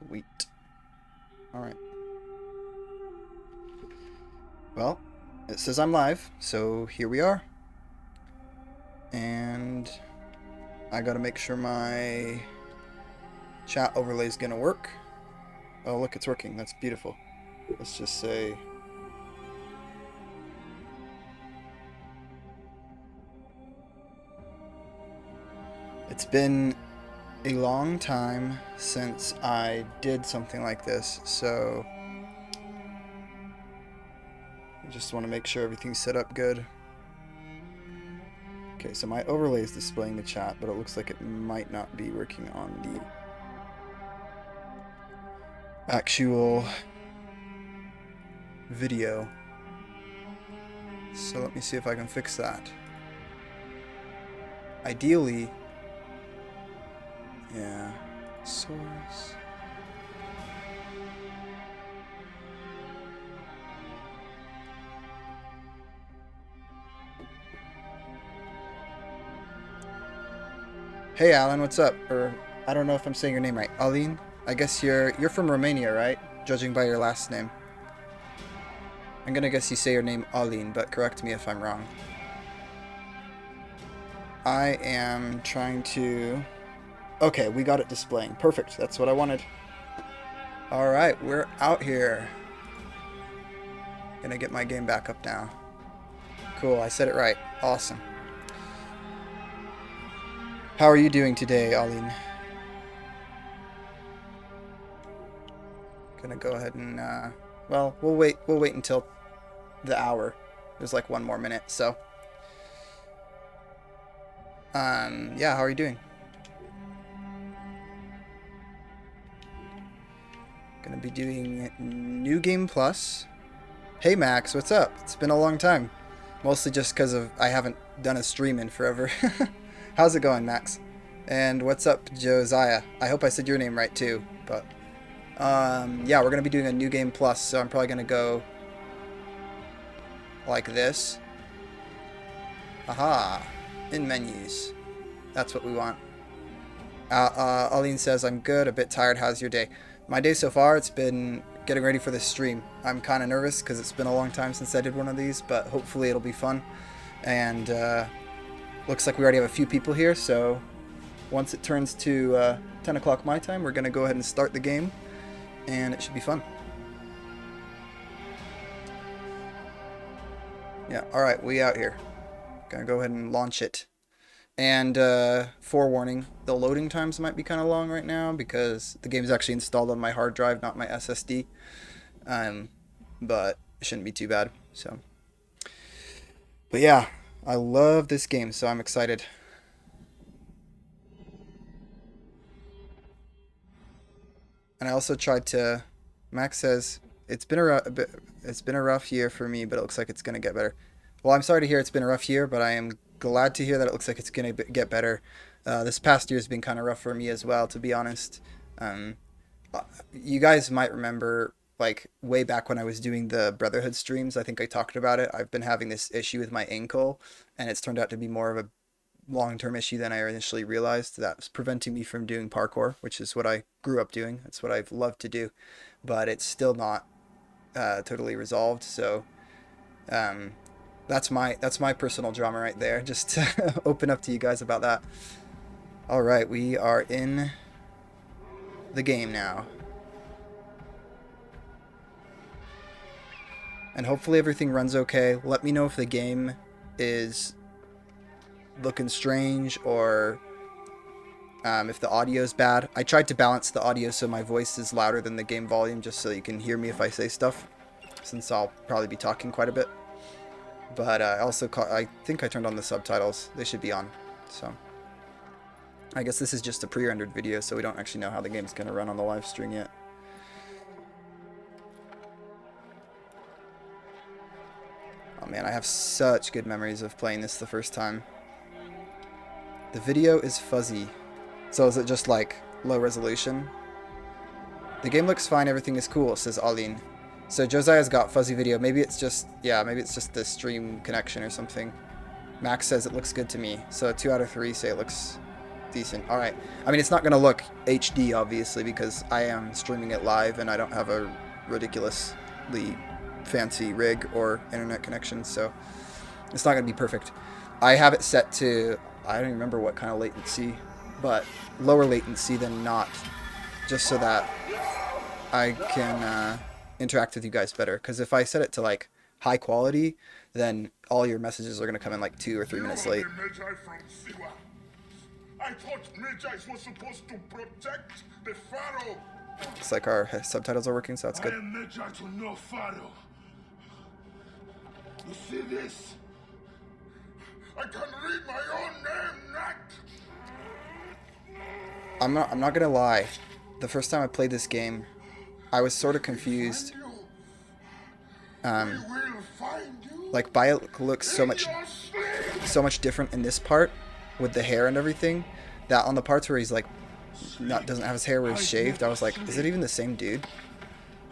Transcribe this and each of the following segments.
Sweet. Alright. Well, it says I'm live, so here we are. And I gotta make sure my chat overlay is gonna work. Oh, look, it's working. That's beautiful. Let's just say... It's been a long time since I did something like this, so I just want to make sure everything's set up good. Okay, so my overlay is displaying the chat, but it looks like it might not be working on the actual video. So let me see if I can fix that. Ideally, yeah, source. Hey Alan, what's up? Or I don't know if I'm saying your name right. Aline? I guess you're from Romania, right? Judging by your last name. I'm gonna guess you say your name Aline, but correct me if I'm wrong. I am trying to... Okay, we got it displaying. Perfect, that's what I wanted. Alright, we're out here. Gonna get my game back up now. Cool, I said it right. Awesome. How are you doing today, Aline? Gonna go ahead and, well, we'll wait until the hour. There's like one more minute, so. Yeah, how are you doing? Gonna be doing New Game Plus. Hey Max, what's up? It's been a long time. Mostly just because of I haven't done a stream in forever. How's it going, Max? And what's up, Josiah? I hope I said your name right too, but yeah, we're gonna be doing a New Game Plus, so I'm probably gonna go like this. Aha, in menus. That's what we want. Aline says, I'm good, a bit tired, how's your day? My day so far, it's been getting ready for this stream. I'm kind of nervous because it's been a long time since I did one of these, but hopefully it'll be fun. And looks like we already have a few people here, so once it turns to 10 o'clock my time, we're going to go ahead and start the game, and it should be fun. Yeah, alright, we out here. Gonna go ahead and launch it. And forewarning, the loading times might be kind of long right now because the game is actually installed on my hard drive, not my SSD. But it shouldn't be too bad. So, but yeah, I love this game, so I'm excited. And I also tried to. Max says it's been a rough year for me, but it looks like it's gonna get better. Well, I'm sorry to hear it's been a rough year, but I am glad to hear that it looks like it's gonna get better. This past year has been kind of rough for me as well, to be honest. You guys might remember, like, way back when I was doing the Brotherhood streams, I think I talked about it. I've been having this issue with my ankle, and it's turned out to be more of a long-term issue than I initially realized. That was preventing me from doing parkour, which is what I grew up doing. That's what I've loved to do, but it's still not totally resolved. So that's my personal drama right there. Just to open up to you guys about that. All right, we are in the game now. And hopefully everything runs okay. Let me know if the game is looking strange or if the audio is bad. I tried to balance the audio so my voice is louder than the game volume just so you can hear me if I say stuff, since I'll probably be talking quite a bit. But I think I turned on the subtitles. They should be on. So I guess this is just a pre-rendered video, so we don't actually know how the game's going to run on the live stream yet. Oh man, I have such good memories of playing this the first time. The video is fuzzy. So is it just like low resolution? The game looks fine, everything is cool, says Aline. So Josiah's got fuzzy video. Maybe it's just, yeah, maybe it's just the stream connection or something. Max says it looks good to me. So 2 out of 3 say it looks Decent. Alright. I mean, it's not going to look HD, obviously, because I am streaming it live and I don't have a ridiculously fancy rig or internet connection, so it's not going to be perfect. I have it set to, I don't even remember what kind of latency, but lower latency than not, just so that I can interact with you guys better. Because if I set it to like high quality, then all your messages are going to come in like 2 or 3 minutes late. I thought Medjay was supposed to protect the Pharaoh. Looks like our subtitles are working, so that's good. I am Medjay to no Pharaoh. You see this? I can read my own name, Nat. I'm not gonna lie. The first time I played this game, I was sort of confused. Like Bayek looks so much different in this part with the hair and everything. That on the parts where he's like doesn't have his hair where he's shaved, I was like, is it even the same dude?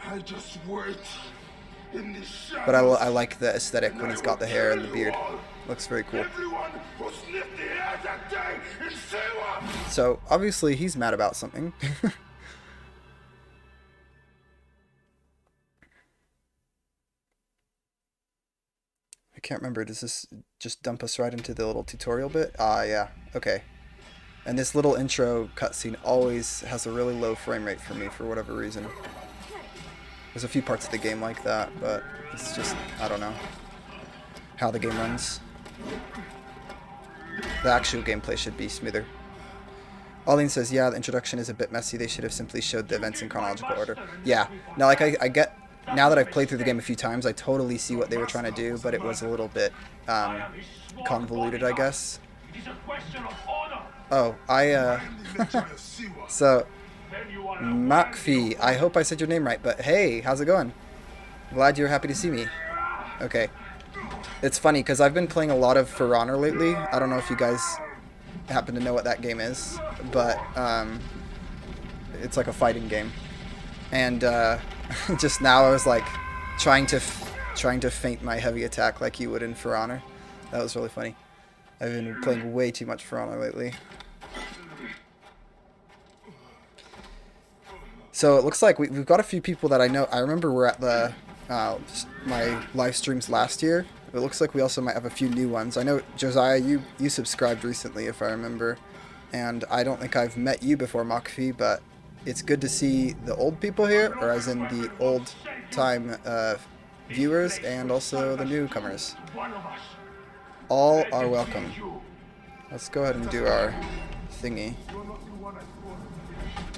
I just wait in the shadows. But I like the aesthetic when he's got the hair and the beard. Looks very cool. So obviously he's mad about something. I can't remember. Does this just dump us right into the little tutorial bit? Ah, yeah. Okay. And this little intro cutscene always has a really low frame rate for me for whatever reason. There's a few parts of the game like that, but it's just, I don't know how the game runs. The actual gameplay should be smoother. Arlene says, yeah, the introduction is a bit messy. They should have simply showed the events in chronological order. Yeah. Now, like, I get... Now that I've played through the game a few times, I totally see what they were trying to do, but it was a little bit convoluted, I guess. Oh, so, Makfi, I hope I said your name right, but hey, how's it going? Glad you're happy to see me. Okay. It's funny, because I've been playing a lot of For Honor lately. I don't know if you guys happen to know what that game is, but it's like a fighting game. And just now I was like trying to feint my heavy attack like you would in For Honor. That was really funny. I've been playing way too much For Honor lately. So it looks like we've got a few people that I know. I remember we're at the my live streams last year. It looks like we also might have a few new ones. I know, Josiah, you subscribed recently, if I remember. And I don't think I've met you before, Makfi, but it's good to see the old people here, or as in the old-time viewers, and also the newcomers. All are welcome. Let's go ahead and do our thingy.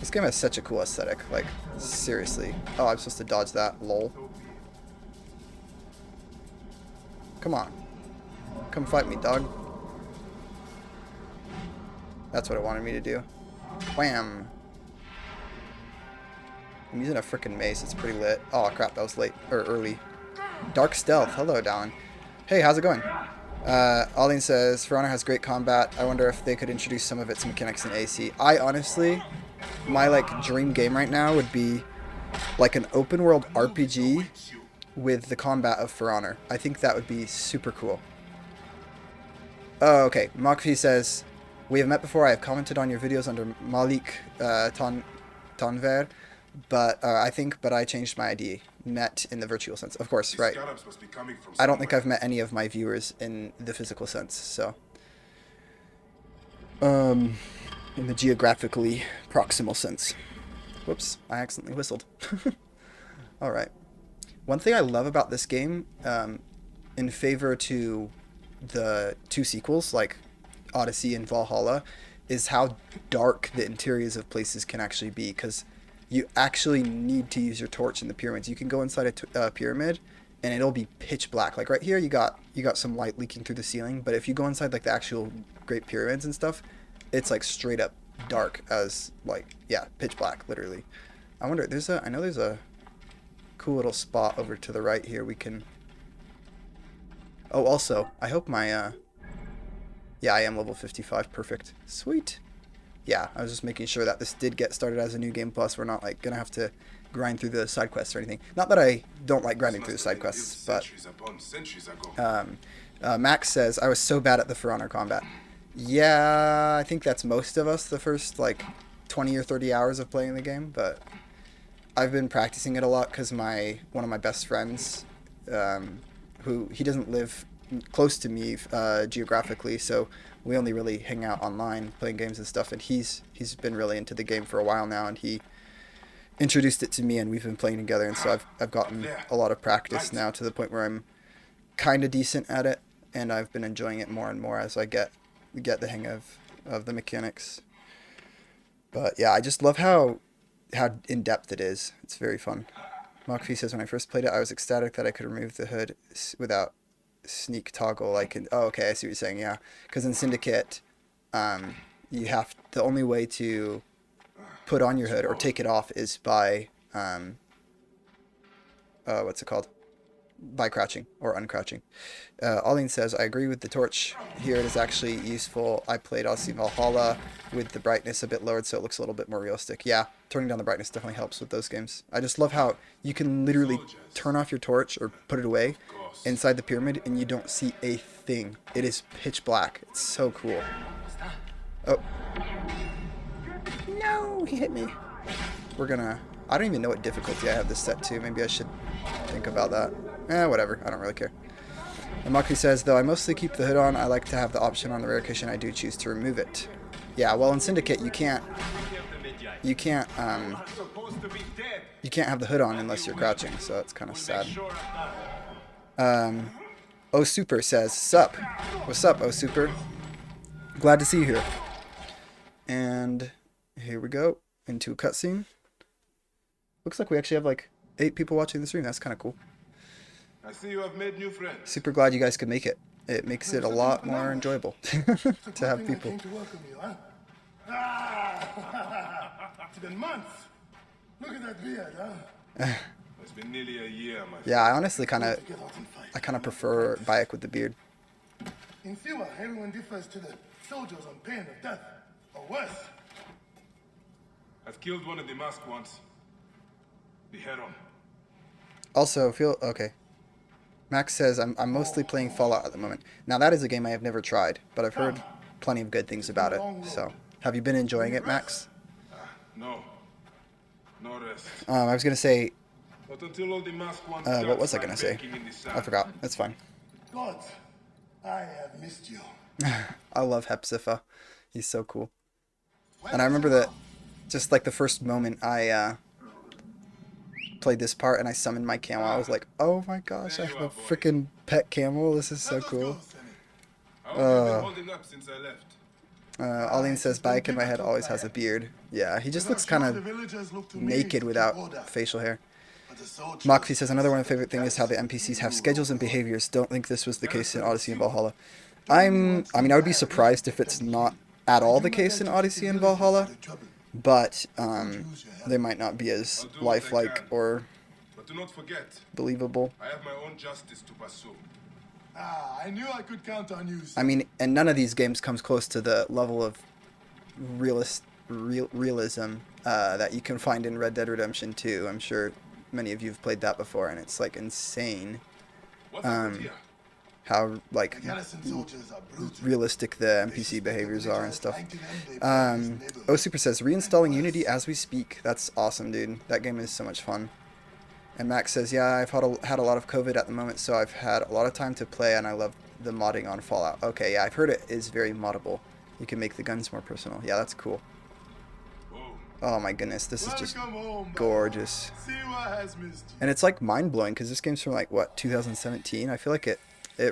This game has such a cool aesthetic, like, seriously. Oh, I'm supposed to dodge that, lol. Come on. Come fight me, dog. That's what it wanted me to do. Wham! I'm using a frickin' mace, it's pretty lit. Oh crap, that was late, or early. Dark Stealth, hello Dallin. Hey, how's it going? Aline says, For Honor has great combat. I wonder if they could introduce some of its mechanics in AC. I honestly, my like dream game right now would be like an open world RPG with the combat of For Honor. I think that would be super cool. Oh, okay. Makfi says, we have met before. I have commented on your videos under Malik Tanver, but I changed my ID. Met in the virtual sense. Of course, right. I don't think I've met any of my viewers in the physical sense, so. In the geographically proximal sense. Whoops, I accidentally whistled. Alright. One thing I love about this game, in favor to the two sequels, like Odyssey and Valhalla, is how dark the interiors of places can actually be, because you actually need to use your torch in the pyramids. You can go inside a pyramid, and it'll be pitch black. Like right here, you got some light leaking through the ceiling, but if you go inside like the actual Great Pyramids and stuff, it's like straight up dark as like, yeah, pitch black, literally. I wonder, I know there's a cool little spot over to the right here we can... Oh, also, I hope my, yeah, I am level 55, perfect. Sweet. Yeah, I was just making sure that this did get started as a new game plus. We're not like gonna have to grind through the side quests or anything. Not that I don't like grinding through the side quests, but Max says, I was so bad at the For Honor combat. Yeah, I think that's most of us, the first like 20 or 30 hours of playing the game, but I've been practicing it a lot because one of my best friends, who he doesn't live close to me geographically, so we only really hang out online playing games and stuff. And he's been really into the game for a while now, and he introduced it to me, and we've been playing together. And so I've gotten a lot of practice now to the point where I'm kind of decent at it, and I've been enjoying it more and more as I get the hang of the mechanics. But yeah, I just love how in depth it is. It's very fun. Mokfi says, when I first played it, I was ecstatic that I could remove the hood without sneak toggle. Like, oh, okay, I see what you're saying. Yeah, because in Syndicate, the only way to put on your hood or take it off is by what's it called? By crouching or uncrouching. Aline says, I agree with the torch here. It is actually useful. I played Odyssey Valhalla with the brightness a bit lowered so it looks a little bit more realistic. Yeah, turning down the brightness definitely helps with those games. I just love how you can literally turn off your torch or put it away inside the pyramid and you don't see a thing. It is pitch black. It's so cool. Oh. No, he hit me. I don't even know what difficulty I have this set to. Maybe I should think about that. Whatever. I don't really care. And Maki says, though I mostly keep the hood on, I like to have the option on the rare occasion I do choose to remove it. Yeah, well in Syndicate you can't have the hood on unless you're crouching, so that's kind of sad. Oh Super says, sup. What's up, Oh Super? Glad to see you here. And here we go into a cutscene. Looks like we actually have like 8 people watching the stream. That's kind of cool. I see you have made new friends. Super glad you guys could make it. It makes it a lot more enjoyable to have people. It's been months. Look at that beard, huh? It's been nearly a year, my friend. Yeah, I honestly kind of prefer Bayek with the beard. In Siwa, everyone differs to the soldiers on pain of death, or worse. I've killed one of the masked ones. Behead him. Also, okay. Max says, I'm mostly playing Fallout at the moment. Now, that is a game I have never tried, but I've heard plenty of good things about it. So, have you been enjoying it, Max? No. No rest. I was going to say, But until all the masked ones what was I going to say? I forgot. That's fine. God, I have missed you. I love Hepzibah. He's so cool. And I remember that just like the first moment I played this part and I summoned my camel, I was like, oh my gosh, I have a freaking pet camel. This is so cool. Aline says, Bayek in my head always has a beard. Yeah, he just looks kind of naked without facial hair. Mokfi says, another one of my favorite things is how the NPCs have schedules and behaviors. Don't think this was the case in Odyssey and Valhalla. I mean, I would be surprised if it's not at all the case in Odyssey and Valhalla, but they might not be as lifelike or believable. I have my own justice to pursue. I knew I could count on you. I mean, and none of these games comes close to the level of realism that you can find in Red Dead Redemption 2. I'm sure many of you have played that before, and it's like insane how like realistic the NPC behaviors are and stuff. Oh Super says, reinstalling Unity as we speak. That's awesome, dude. That game is so much fun. And Max says, yeah, I've had a lot of COVID at the moment, so I've had a lot of time to play, and I love the modding on Fallout. Okay, yeah, I've heard it is very moddable. You can make the guns more personal. Yeah, that's cool. Oh my goodness, this is just gorgeous. And it's like mind-blowing, because this game's from like, what, 2017? I feel like it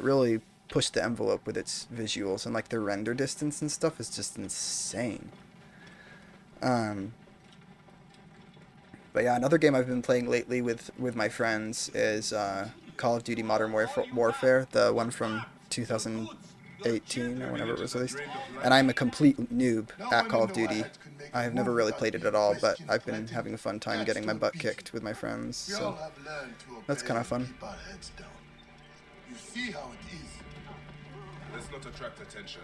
really pushed the envelope with its visuals, and like the render distance and stuff is just insane. But yeah, another game I've been playing lately with my friends is Call of Duty Modern Warfare, the one from 2018 or whenever it was released. And I'm a complete noob at Call of Duty. I have never really played it at all, but I've been having a fun time getting my butt kicked with my friends, so that's kind of fun. You see how it is. Let's not attract attention.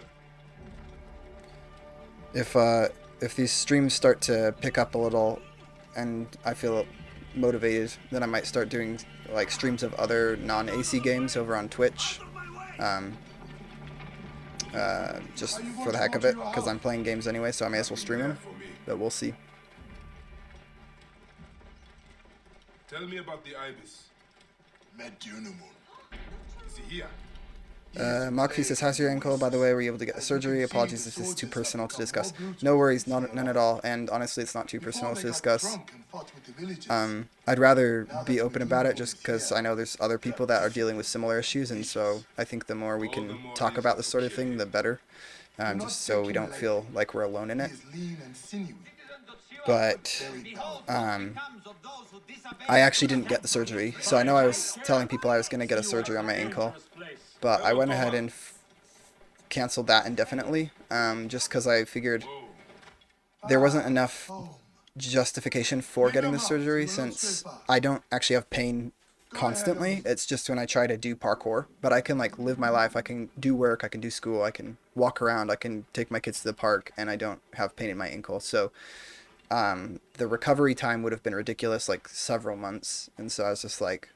If these streams start to pick up a little, and I feel motivated, then I might start doing like streams of other non-AC games over on Twitch. just for the heck of it, because I'm playing games anyway, so I may as well stream them. But we'll see. Tell me about the ibis. Medjay. Is he here? Makfi says, how's your ankle? By the way, were you able to get the surgery? Apologies if this is too personal to discuss. No worries, none at all. And honestly, it's not too personal to discuss. I'd rather be open about it just because I know there's other people that are dealing with similar issues. And so I think the more we can talk about this sort of thing, the better. Just so we don't feel like we're alone in it. But I actually didn't get the surgery. So I know I was telling people I was going to get a surgery on my ankle. But I went ahead and canceled that indefinitely, just because I figured there wasn't enough justification for getting the surgery, since I don't actually have pain constantly. It's just when I try to do parkour. But I can like live my life, I can do work, I can do school, I can walk around, I can take my kids to the park, and I don't have pain in my ankle. So the recovery time would have been ridiculous, like several months. And so I was just like,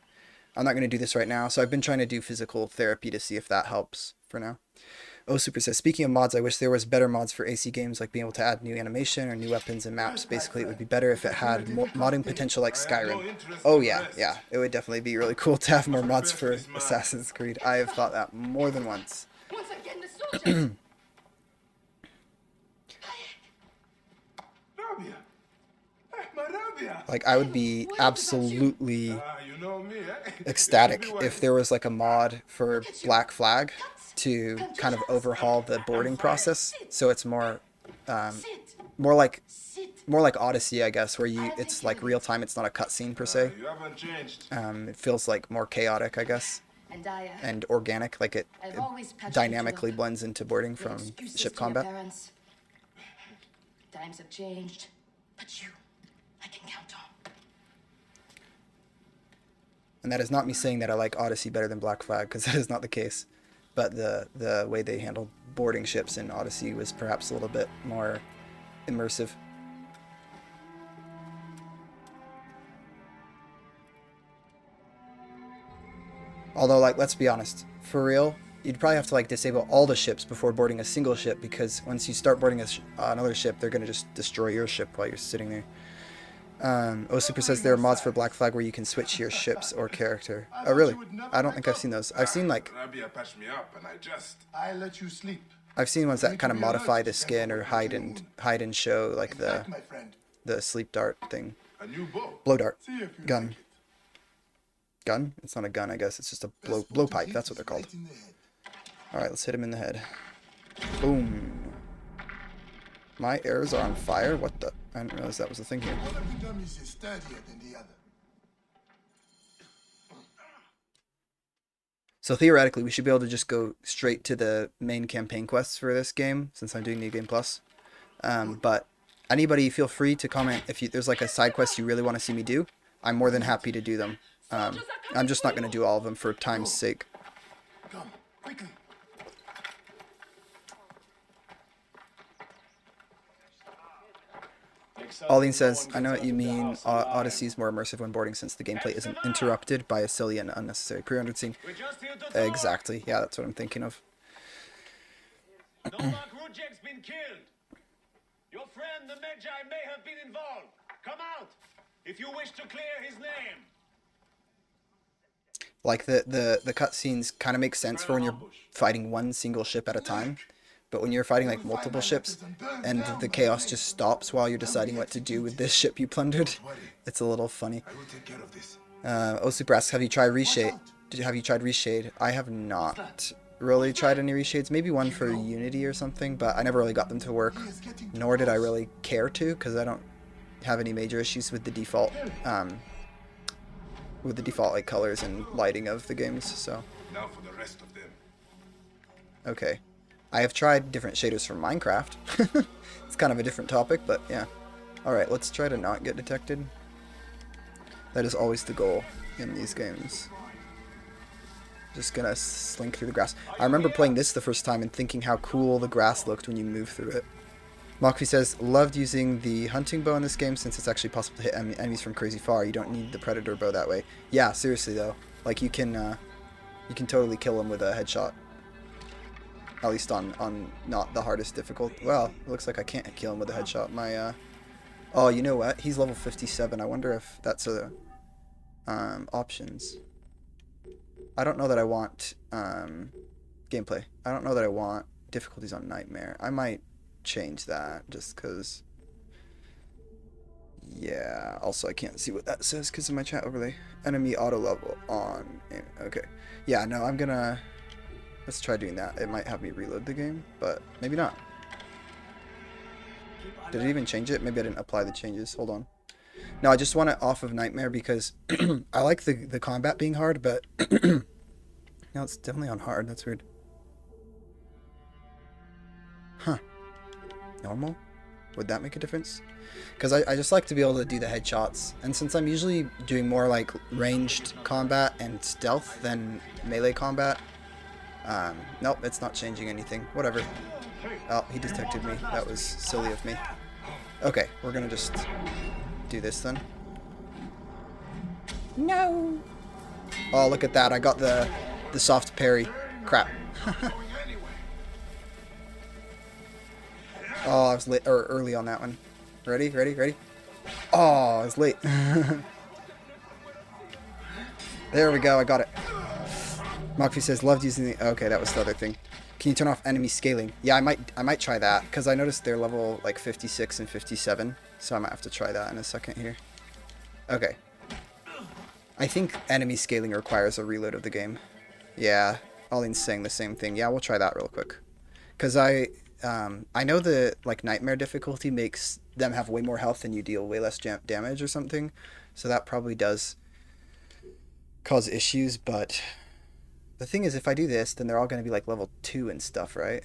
I'm not going to do this right now. So I've been trying to do physical therapy to see if that helps for now. Oh, Super says, speaking of mods, I wish there was better mods for AC games, like being able to add new animation or new weapons and maps. Basically, it would be better if it had more modding potential like Skyrim. Oh yeah, yeah. It would definitely be really cool to have more mods for Assassin's Creed. I have thought that more than once. Once again, the soldiers! Like, I would be absolutely ecstatic if there was like a mod for Black Flag to kind of overhaul the boarding process, so it's more more like Odyssey, I guess, where it's like real time. It's not a cutscene per se. It feels like more chaotic, I guess, and organic. Like it dynamically blends into boarding from ship combat. Times have changed, but you, I can count on. And that is not me saying that I like Odyssey better than Black Flag, because that is not the case. But the way they handled boarding ships in Odyssey was perhaps a little bit more immersive. Although, like, let's be honest, for real, you'd probably have to like disable all the ships before boarding a single ship, because once you start boarding another ship, they're gonna just destroy your ship while you're sitting there. Oh, Super says there are mods for Black Flag where you can switch your ships or character. Oh, really? I don't think I've seen those. I've seen like I've seen ones that kind of modify the skin or hide and show like the sleep dart thing. Blow dart. Gun. Gun? It's not a gun, I guess. It's just a blow pipe. That's what they're called. Alright, let's hit him in the head. Boom. My arrows are on fire? What the? I didn't realize that was a thing here. So theoretically, we should be able to just go straight to the main campaign quests for this game, since I'm doing New Game Plus. But anybody feel free to comment if there's like a side quest you really want to see me do. I'm more than happy to do them. I'm just not going to do all of them for time's sake. Come, quickly. Aldine says, I know what you mean. Odyssey is more immersive when boarding since the gameplay isn't interrupted by a silly and unnecessary pre-rendered scene. Exactly. Yeah, that's what I'm thinking of. Novak Rudjek's been killed. Your friend, the Medjay, may have been involved. Come out if you wish to clear his name. Like the cutscenes kind of make sense for when you're fighting one single ship at a time. But when you're fighting like multiple ships and the chaos just stops while you're deciding what to do with this ship you plundered, it's a little funny. Oh, Super asks, have you tried Reshade? Have you tried Reshade? I have not really tried any reshades. Maybe one for Unity or something, but I never really got them to work. Nor did I really care to, because I don't have any major issues with the default like colors and lighting of the games. So. Now for the rest of them. Okay. I have tried different shaders for Minecraft. It's kind of a different topic, but yeah. Alright, let's try to not get detected. That is always the goal in these games. Just gonna slink through the grass. I remember playing this the first time and thinking how cool the grass looked when you move through it. Makvi says, loved using the hunting bow in this game since it's actually possible to hit enemies from crazy far. You don't need the predator bow that way. Yeah, seriously though. Like you can totally kill them with a headshot. At least on not the hardest difficult. Well, it looks like I can't kill him with a headshot. My oh, you know what? He's level 57. I wonder if that's a options. I don't know that I want gameplay. I don't know that I want difficulties on Nightmare. I might change that just because. Yeah, also I can't see what that says because of my chat overlay. Enemy auto level on. Okay. Yeah, no, I'm gonna. Let's try doing that. It might have me reload the game, but maybe not. Did it even change it? Maybe I didn't apply the changes. Hold on. No, I just want it off of Nightmare because I like the combat being hard, but no, it's definitely on hard. That's weird. Huh. Normal? Would that make a difference? Because I just like to be able to do the headshots. And since I'm usually doing more like ranged combat and stealth than melee combat, nope, it's not changing anything. Whatever. Oh, he detected me. That was silly of me. Okay, we're gonna just do this then. No! Oh, look at that. I got the soft parry. Crap. Oh, I was late or early on that one. Ready? Ready? Ready? Oh, I was late. There we go. I got it. Mokfi says loved using the. Okay, that was the other thing. Can you turn off enemy scaling? Yeah, I might try that because I noticed they're level like 56 and 57, so I might have to try that in a second here. Okay. I think enemy scaling requires a reload of the game. Yeah, Aline's saying the same thing. Yeah, we'll try that real quick. Because I know the like Nightmare difficulty makes them have way more health and you deal way less damage or something, so that probably does cause issues. But the thing is, if I do this, then they're all going to be like level 2 and stuff, right?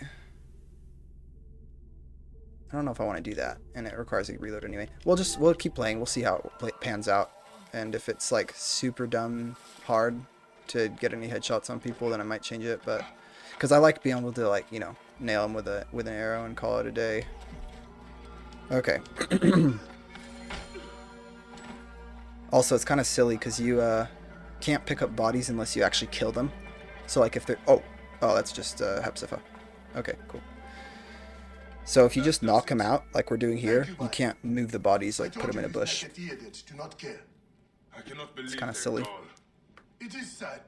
I don't know if I want to do that, and it requires a reload anyway. We'll keep playing. We'll see how it pans out, and if it's like super dumb hard to get any headshots on people, then I might change it. But because I like being able to like nail them with an arrow and call it a day. Okay. Also, it's kind of silly because you can't pick up bodies unless you actually kill them. So like if they're oh that's just Hepzibah. Okay, cool. So if you just knock them out like we're doing here, you can't move the bodies, like put them in a bush. It's kind of silly. It is sad.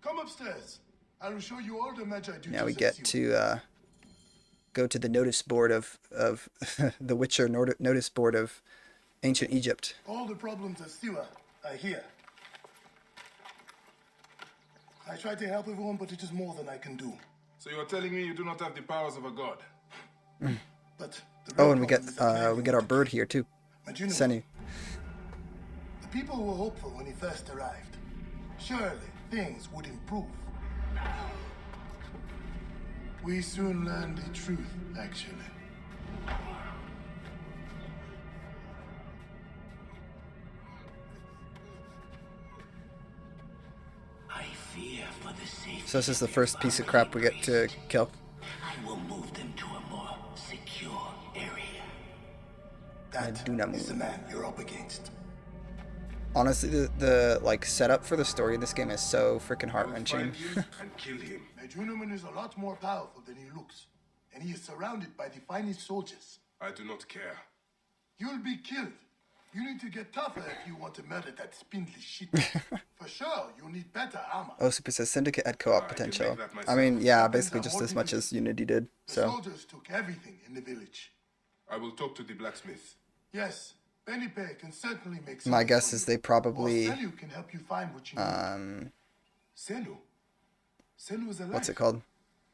Come upstairs. I will show you all the Medjay duties. Now we get to go to the notice board of the Witcher notice board of ancient Egypt. All the problems of Siwa are here. I try to help everyone, but it is more than I can do. So you are telling me you do not have the powers of a god? But oh, and we get our bird here too, Senu. The people were hopeful when he first arrived. Surely things would improve. We soon learned the truth, actually. I fear for the safety. So this is the first piece of crap we get to kill. I will move them to a more secure area. That is the man you're up against. Honestly, the like setup for the story of this game is so freaking heart-wrenching. And kill him. Medjay is a lot more powerful than he looks, and he is surrounded by the finest soldiers. I do not care. You'll be killed. You need to get tougher if you want to murder that spindly shit. For sure, you'll need better armor. Oh, Super says Syndicate had co-op potential. I mean, yeah, basically just as much as Unity did. The So soldiers took everything in the village. I will talk to the blacksmith. Yes, Pennypay can certainly make my something guess for is you. they probably Or Senu can help you find what you need. Senu? Senu is alive. what's it called?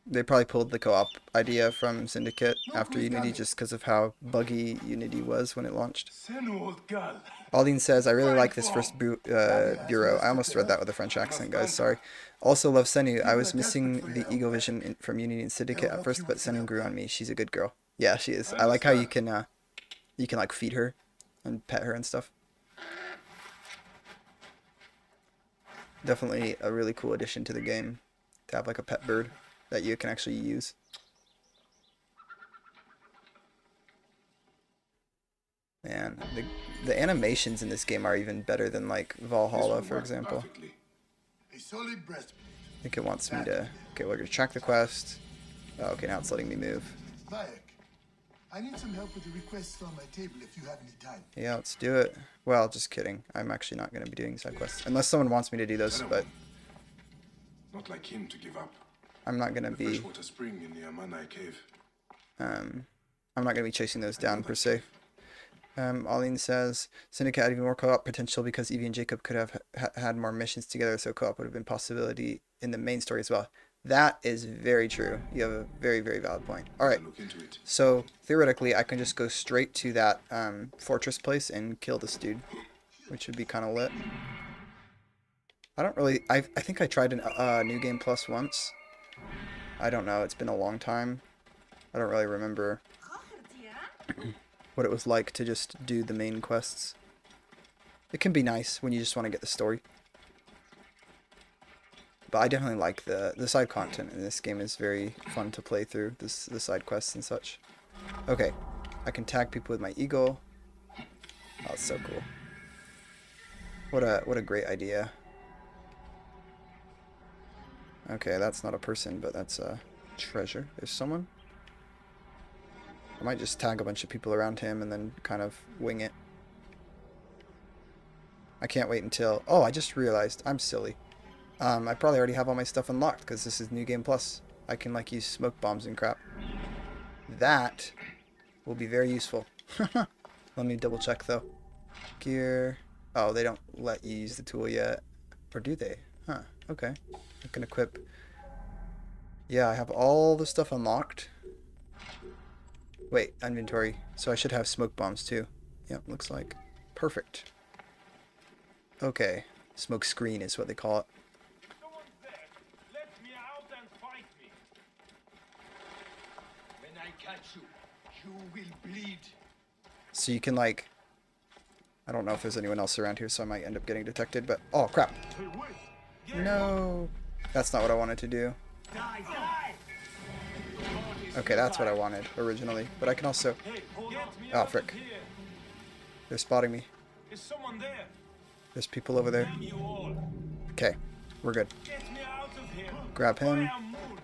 They probably pulled the co-op idea from Syndicate after who's Unity done it? just because of how buggy Unity was when it launched. Senu, old girl. Aldine says, I really like this first bureau. I almost read that with a French accent, guys. Sorry. Also love Senu. I was missing the Eagle Vision from Unity and Syndicate at first, but Senu grew on me. She's a good girl. Yeah, she is. I like how you can like feed her and pet her and stuff. Definitely a really cool addition to the game to have like a pet bird that you can actually use. Man, the animations in this game are even better than like Valhalla, for example. A solid breastplate. I think it wants me to. Okay, we're gonna track the quest. Oh, okay, now it's letting me move. Bayek, I need some help with the requests on my table if you have any time. Yeah, let's do it. Well, just kidding. I'm actually not going to be doing side quests. Unless someone wants me to do those, but Not like him to give up. I'm not going to be... Freshwater spring in the Amanai cave. I'm not going to be chasing those down, per se. Aline says, Syndicate had even more co-op potential because Evie and Jacob could have had more missions together, so co-op would have been a possibility in the main story as well. That is very true. You have a very, very valid point. Alright, Look into it. so theoretically I can just go straight to that fortress place and kill this dude, which would be kind of lit. I don't really... I think I tried a New Game Plus once. I don't know, it's been a long time. I don't really remember what it was like to just do the main quests. It can be nice when you just want to get the story. But I definitely like the side content in this game. Is very fun to play through, the side quests and such. Okay, I can tag people with my eagle. Oh, that's so cool. What a great idea. Okay, that's not a person, but that's a treasure. There's someone. I might just tag a bunch of people around him and then kind of wing it. I can't wait until... Oh, I just realized. I'm silly. I probably already have all my stuff unlocked because this is New Game Plus. I can like use smoke bombs and crap. That will be very useful. Let me double check though. Gear. Oh, they don't let you use the tool yet. Or do they? Huh. Okay. I can equip... Yeah, I have all the stuff unlocked. Wait, inventory. So I should have smoke bombs too. Yep, looks like. Perfect. Okay. Smoke screen is what they call it. Someone's there. Let me out and fight me. When I catch you, you will bleed. So you can like... I don't know if there's anyone else around here, so I might end up getting detected, but... Oh, crap. No. That's not what I wanted to do. Die, die! Okay, that's what I wanted originally. But I can also... Hey, hold on. Get me Oh, out frick. of here. They're spotting me. Is someone there? There's people over there. Damn you all. Okay, we're good. Get me out of here. Grab him. Fire moon.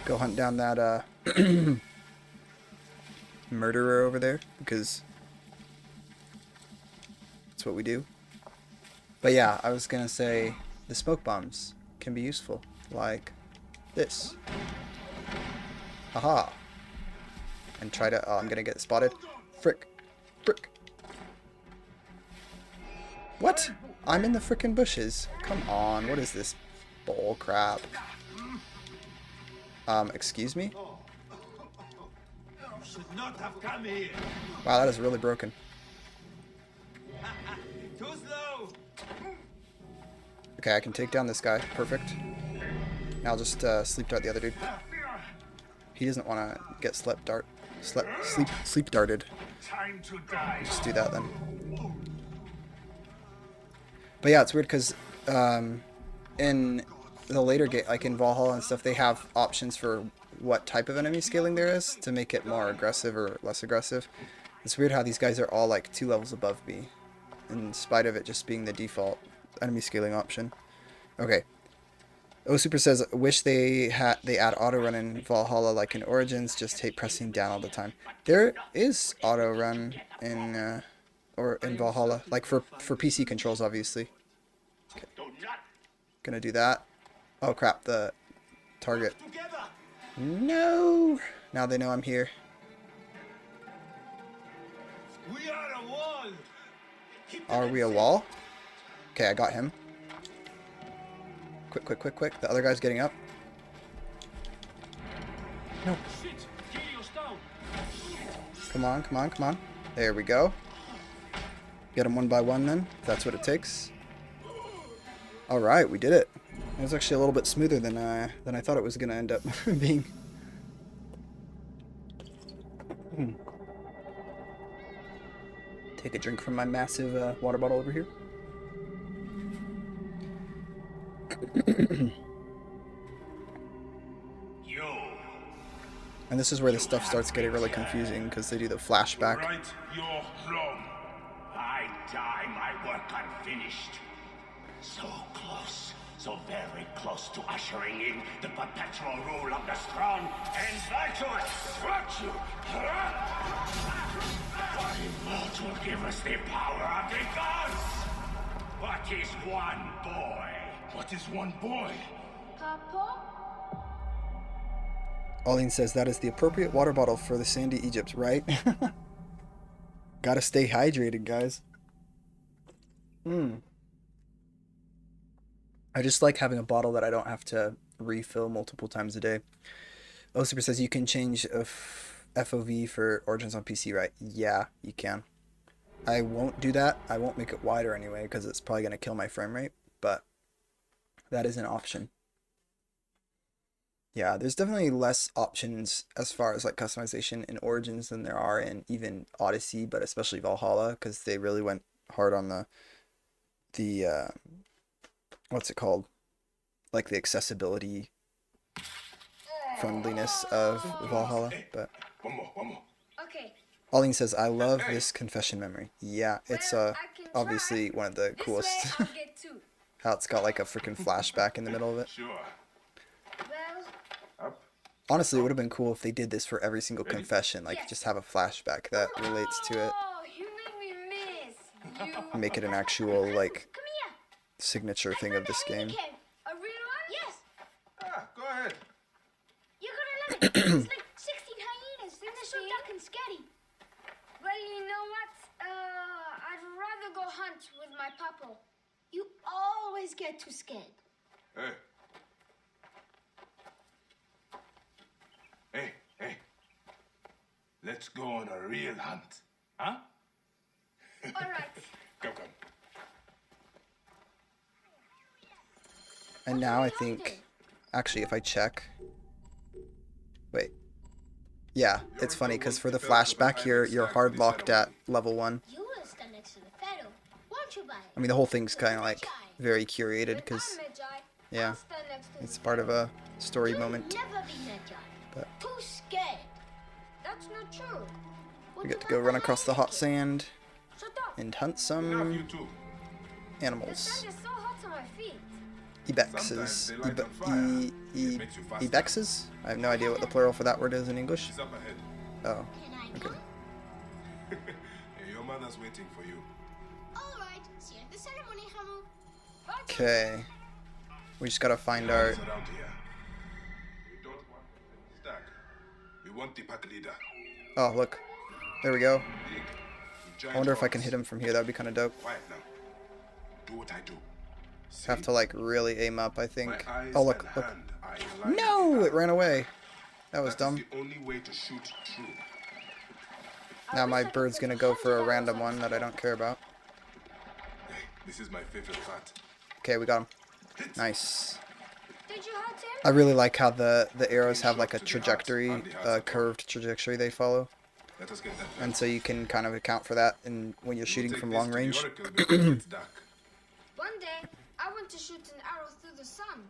Go hunt down that murderer over there, because that's what we do. But yeah, I was gonna say the smoke bombs can be useful, like this. Haha. And try to... Oh, I'm gonna get spotted. Frick. Frick. What? I'm in the frickin' bushes. Come on, what is this bull crap? Excuse me? Should not have come here. Wow, that is really broken. Too slow. Okay, I can take down this guy. Perfect. Now I'll just sleep dart the other dude. He doesn't want to get sleep darted. Time to die. Just do that then. But yeah, it's weird because in the later game, like in Valhalla and stuff, they have options for what type of enemy scaling there is to make it more aggressive or less aggressive. It's weird how these guys are all like 2 levels above me, in spite of it just being the default enemy scaling option. Okay. O Super says, wish they add auto run in Valhalla like in Origins, just hate pressing down all the time. There is auto run in Valhalla, like for PC controls obviously. Okay. Gonna do that. Oh crap, the target. No! Now they know I'm here. We are a wall. Are we a wall? Okay, I got him. Quick, quick, quick, quick. The other guy's getting up. No. Shit. Kyrio's down. Come on, come on, come on. There we go. Get them one by one then, if that's what it takes. Alright, we did it. It was actually a little bit smoother than I thought it was going to end up being. Take a drink from my massive water bottle over here. And this is where the stuff starts getting really confusing because they do the flashback. Right, you're wrong. I die, my work unfinished. So close, so very close to ushering in the perpetual rule of the strong and virtuous. Watch you! What emerge will give us the power of the gods? What is one boy? What is one boy? Papa? Aline says that is the appropriate water bottle for the sandy Egypt, right? Gotta stay hydrated, guys. I just like having a bottle that I don't have to refill multiple times a day. Oh, Super says you can change FOV for Origins on PC, right? Yeah, you can. I won't do that. I won't make it wider anyway because it's probably going to kill my frame rate, but that is an option. Yeah, there's definitely less options as far as like customization in Origins than there are in even Odyssey, but especially Valhalla because they really went hard on the what's it called? Like the accessibility friendliness of Valhalla, but One more. Okay. Aline says, I love this confession memory. Yeah, it's Well, I can obviously try. one of the This coolest. way I'll get two. How it's got like a freaking flashback in the middle of it. Sure. Well, Up. Honestly, it would have been cool if they did this for every single Ready? confession, like Yes. just have a flashback that relates to it. oh, you made me miss. You. Make it an actual like Come here. signature thing of this game. A real one? Yes. Go ahead. You're gonna love it. It's like 16 hyenas. They're so dark and scary. Well, you know what? I'd rather go hunt with my papa. You always get too scared. Hey. Let's go on a real hunt. Huh? All right. Come. And now I think, actually, if I check, wait, yeah, it's funny because for the flashback, you're hard locked at level 1. You will stand next to the pharaoh. Won't you, buddy? I mean, the whole thing's kind of like very curated because I'm Medjay. yeah, I'll stand next to it's the part of pharaoh. a story You'll moment. never be Medjay. But Too scared. That's not true. we get to go run across the hot sand Shut up. and hunt Enough, some you two. The animals. sand is so hot on my feet. Ibexes. Sometimes they light on fire. It makes you faster. Ibexes? I have no idea what the plural for that word is in English. She's up ahead. Oh, Can I okay. come? Hey, your mother's waiting for you. All right. See you at the ceremony, Hamu. Okay. We just gotta find our. Eyes around here. We don't want the stack. We want the pack leader. Oh, look. There we go. Big, with giant I wonder if I can horns. hit him from here. That would be kind of dope. Quiet now. Do what I do. See? Have to like really aim up, I My think. eyes Oh, look, and look. hand are in line No, with it ran away. That was That is dumb. the only way to shoot true. Now my bird's gonna go for a random one that I don't care about. Hey, this is my favorite part. Okay, we got him. Nice. Did you hunt him? I really like how the arrows have like a trajectory, curved trajectory they follow. Let us get that done. And so you can kind of account for that in when you're We'll shooting take from this long to the range. oracle before it gets dark. One day, I want to shoot an arrow through the sun.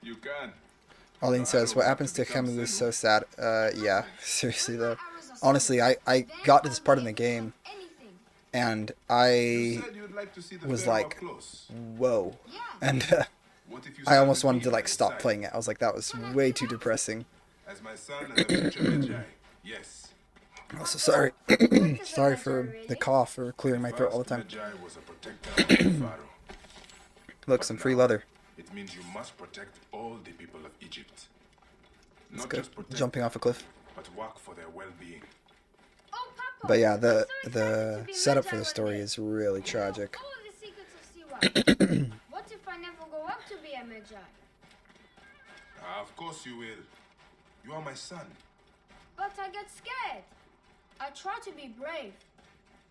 You can. Aline says, what happens to Camus is so sad. Yeah, seriously though. Honestly, I got to this part in the game Anything. and You I said you'd like to see the was pharaoh like, up close. whoa. Yeah. And What if you I almost started wanted to me like by stop side? playing it. I was like, that was way too depressing. As my son and the future Medjay. Yes. Also, sorry. Sorry for the cough or clearing my throat all the time. First, Medjay was a protector of the pharaoh. Look, some free leather. It means you must protect all the people of Egypt. Let's Not go. just protect, Jumping off a cliff. but work for their well-being. Oh, Papa. But yeah, I'm the so excited to be setup Medjay for the one story day. is really tragic. All the secrets of Siwa. What if I never go up to be a Medjay? Of course you will. You are my son. But I get scared. I try to be brave,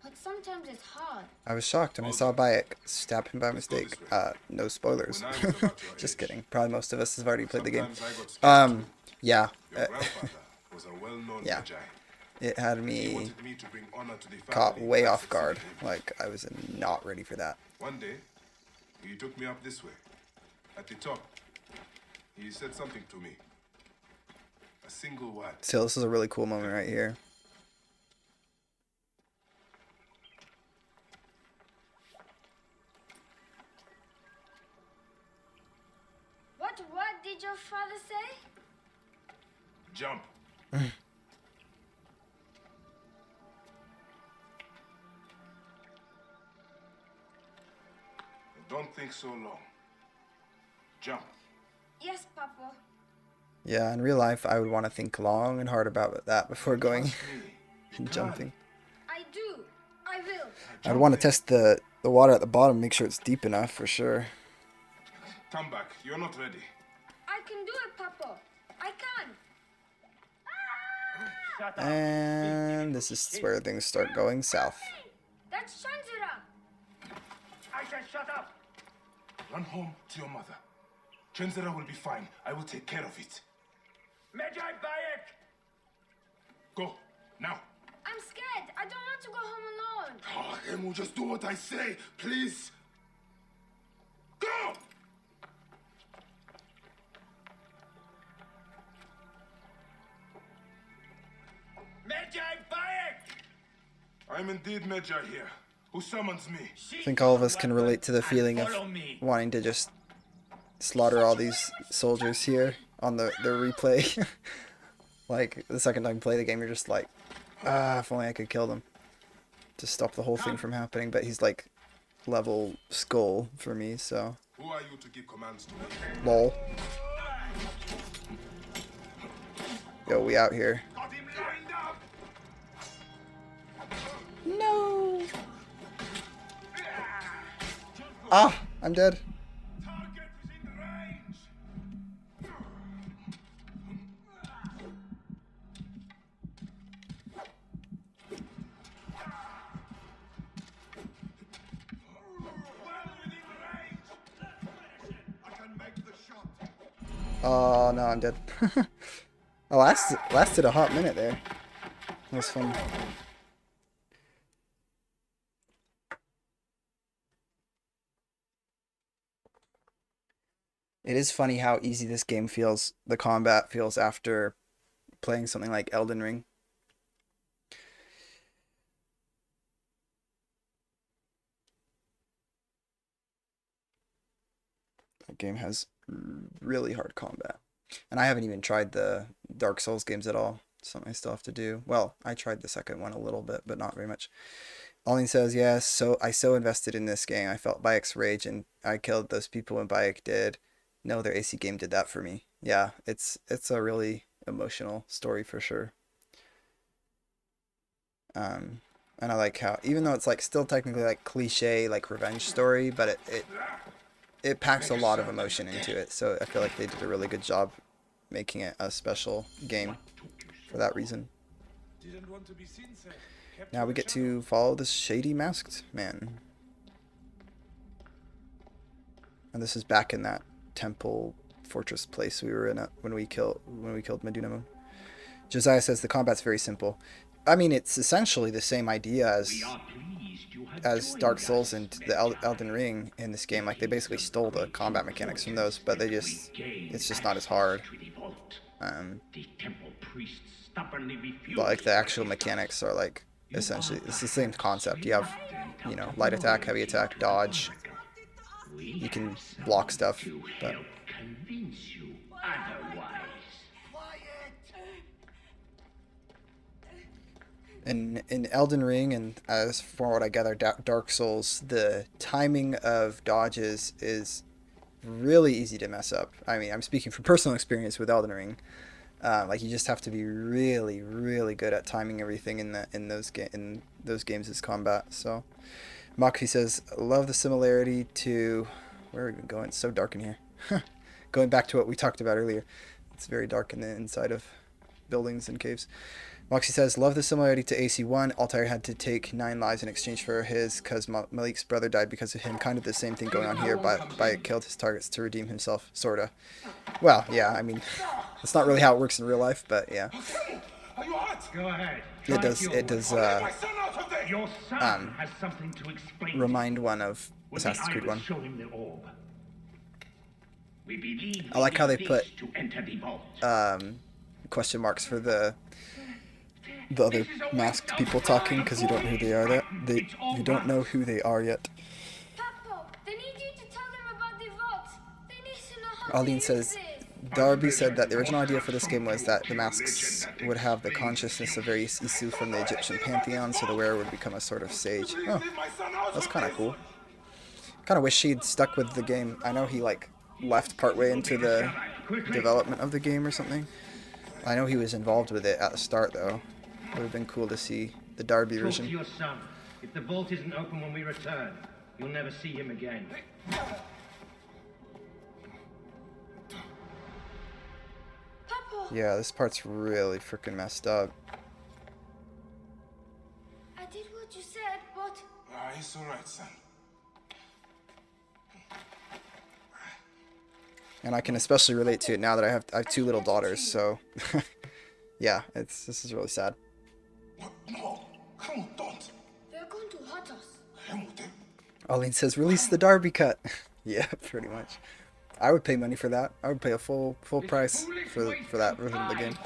but sometimes it's hard. I was shocked when I saw Bayek stab him by mistake. No spoilers. When I was about your Just age, kidding. Probably most of us have already played the game. Sometimes I got scared too. Yeah. Your grandfather was a well-known Yeah. Medjay. It had He me wanted me to bring honor to the family. caught way by off guard. succeeding him. Like, I was not ready for that. One day, he took me up this way. At the top, he said something to me. A single word. Still, this is a really cool moment right here. What did your father say? Jump. Don't think so long. Jump. Yes, Papa. Yeah, in real life, I would want to think long and hard about that before going Trust me. and jumping. I do. I will. I'd want to test the water at the bottom, make sure it's deep enough for sure. Come back. You're not ready. I can do it, Papa. I can. Shut up. And this is where things start going south. That's Chandra. I said shut up. Run home to your mother. Trenzera will be fine. I will take care of it. Medjay, Bayek! Go. Now. I'm scared. I don't want to go home alone. Oh, Emu, just do what I say, please. Go! Medjay, Bayek! I'm indeed Medjay here. Who summons me? I think all of us can relate to the feeling of wanting to just slaughter all these soldiers here on the replay. Like, the second time you play the game, you're just like, if only I could kill them. To stop the whole thing from happening, but he's like level skull for me, so. Who are you to give commands to me? Lol. Yo, we out here. Got him lined up! No! Ah! I'm dead. Target is in range! Well within range! I can make the shot. Oh, no, I'm dead. Oh, lasted a hot minute there. That was fun. It is funny how easy this game feels, the combat feels after playing something like Elden Ring. That game has really hard combat. And I haven't even tried the Dark Souls games at all. Something I still have to do. Well, I tried the second one a little bit, but not very much. Olin says, yes, so I so invested in this game. I felt Bayek's rage and I killed those people when Bayek did. No, their AC game did that for me. Yeah, it's a really emotional story for sure. And I like how, even though it's like still technically like cliche, like revenge story, but it packs a lot of emotion into it. So I feel like they did a really good job making it a special game for that reason. Didn't want to be seen, sir. Kept Now we get to follow this shady masked man. And this is back in that temple fortress place we were in when we killed Medunamun. Josiah says the combat's very simple. I mean, it's essentially the same idea as Dark Souls and the Elden Ring in this game. Like, they basically stole the combat mechanics from those, but it's just not as hard. But like the actual mechanics are like essentially it's the same concept. You have, you know, light attack, heavy attack, dodge. You can block stuff, but in Elden Ring, and as for what I gather, Dark Souls, the timing of dodges is really easy to mess up. I mean, I'm speaking from personal experience with Elden Ring. Like, you just have to be really, really good at timing everything in those games as combat. So, Makfi says, love the similarity to, where are we going? It's so dark in here. Going back to what we talked about earlier, it's very dark in the inside of buildings and caves. Moxie says, love the similarity to AC1. Altair had to take 9 lives in exchange for his, because Malik's brother died because of him. Kind of the same thing going on here, but Bayek killed his targets to redeem himself, sorta. Well, yeah, I mean, it's not really how it works in real life, but yeah. Are you hot? Go ahead. It does, My son out of there! Your son has something to explain. remind one of When Assassin's the Creed eye 1. was showing the orb. We believe I like how they this put, to enter the vault. question marks for the other masked people talking, because you don't know who they are yet. You don't know who they are yet. Papa, they need you to tell them about the vault. They need to know how Aline says, Darby said that the original idea for this game was that the masks would have the consciousness of various Isu from the Egyptian pantheon, so the wearer would become a sort of sage. Oh, that's kind of cool. Kind of wish he'd stuck with the game. I know he like left partway into the development of the game or something. I know he was involved with it at the start though. Would have been cool to see the Darby Talk version. to your son. If the vault isn't open when we return, you'll never see him again. Papa, Yeah, this part's really freaking messed up. I did what you said, but Ah, it's all right, son. And I can especially relate to it now that I have two little daughters, so yeah, this is really sad. What? No. Come on, don't. they're going to hurt us. Helmut, Aline says, release the Darby cut. Yeah, pretty much. I would pay money for that. I would pay a full price for that version of the game.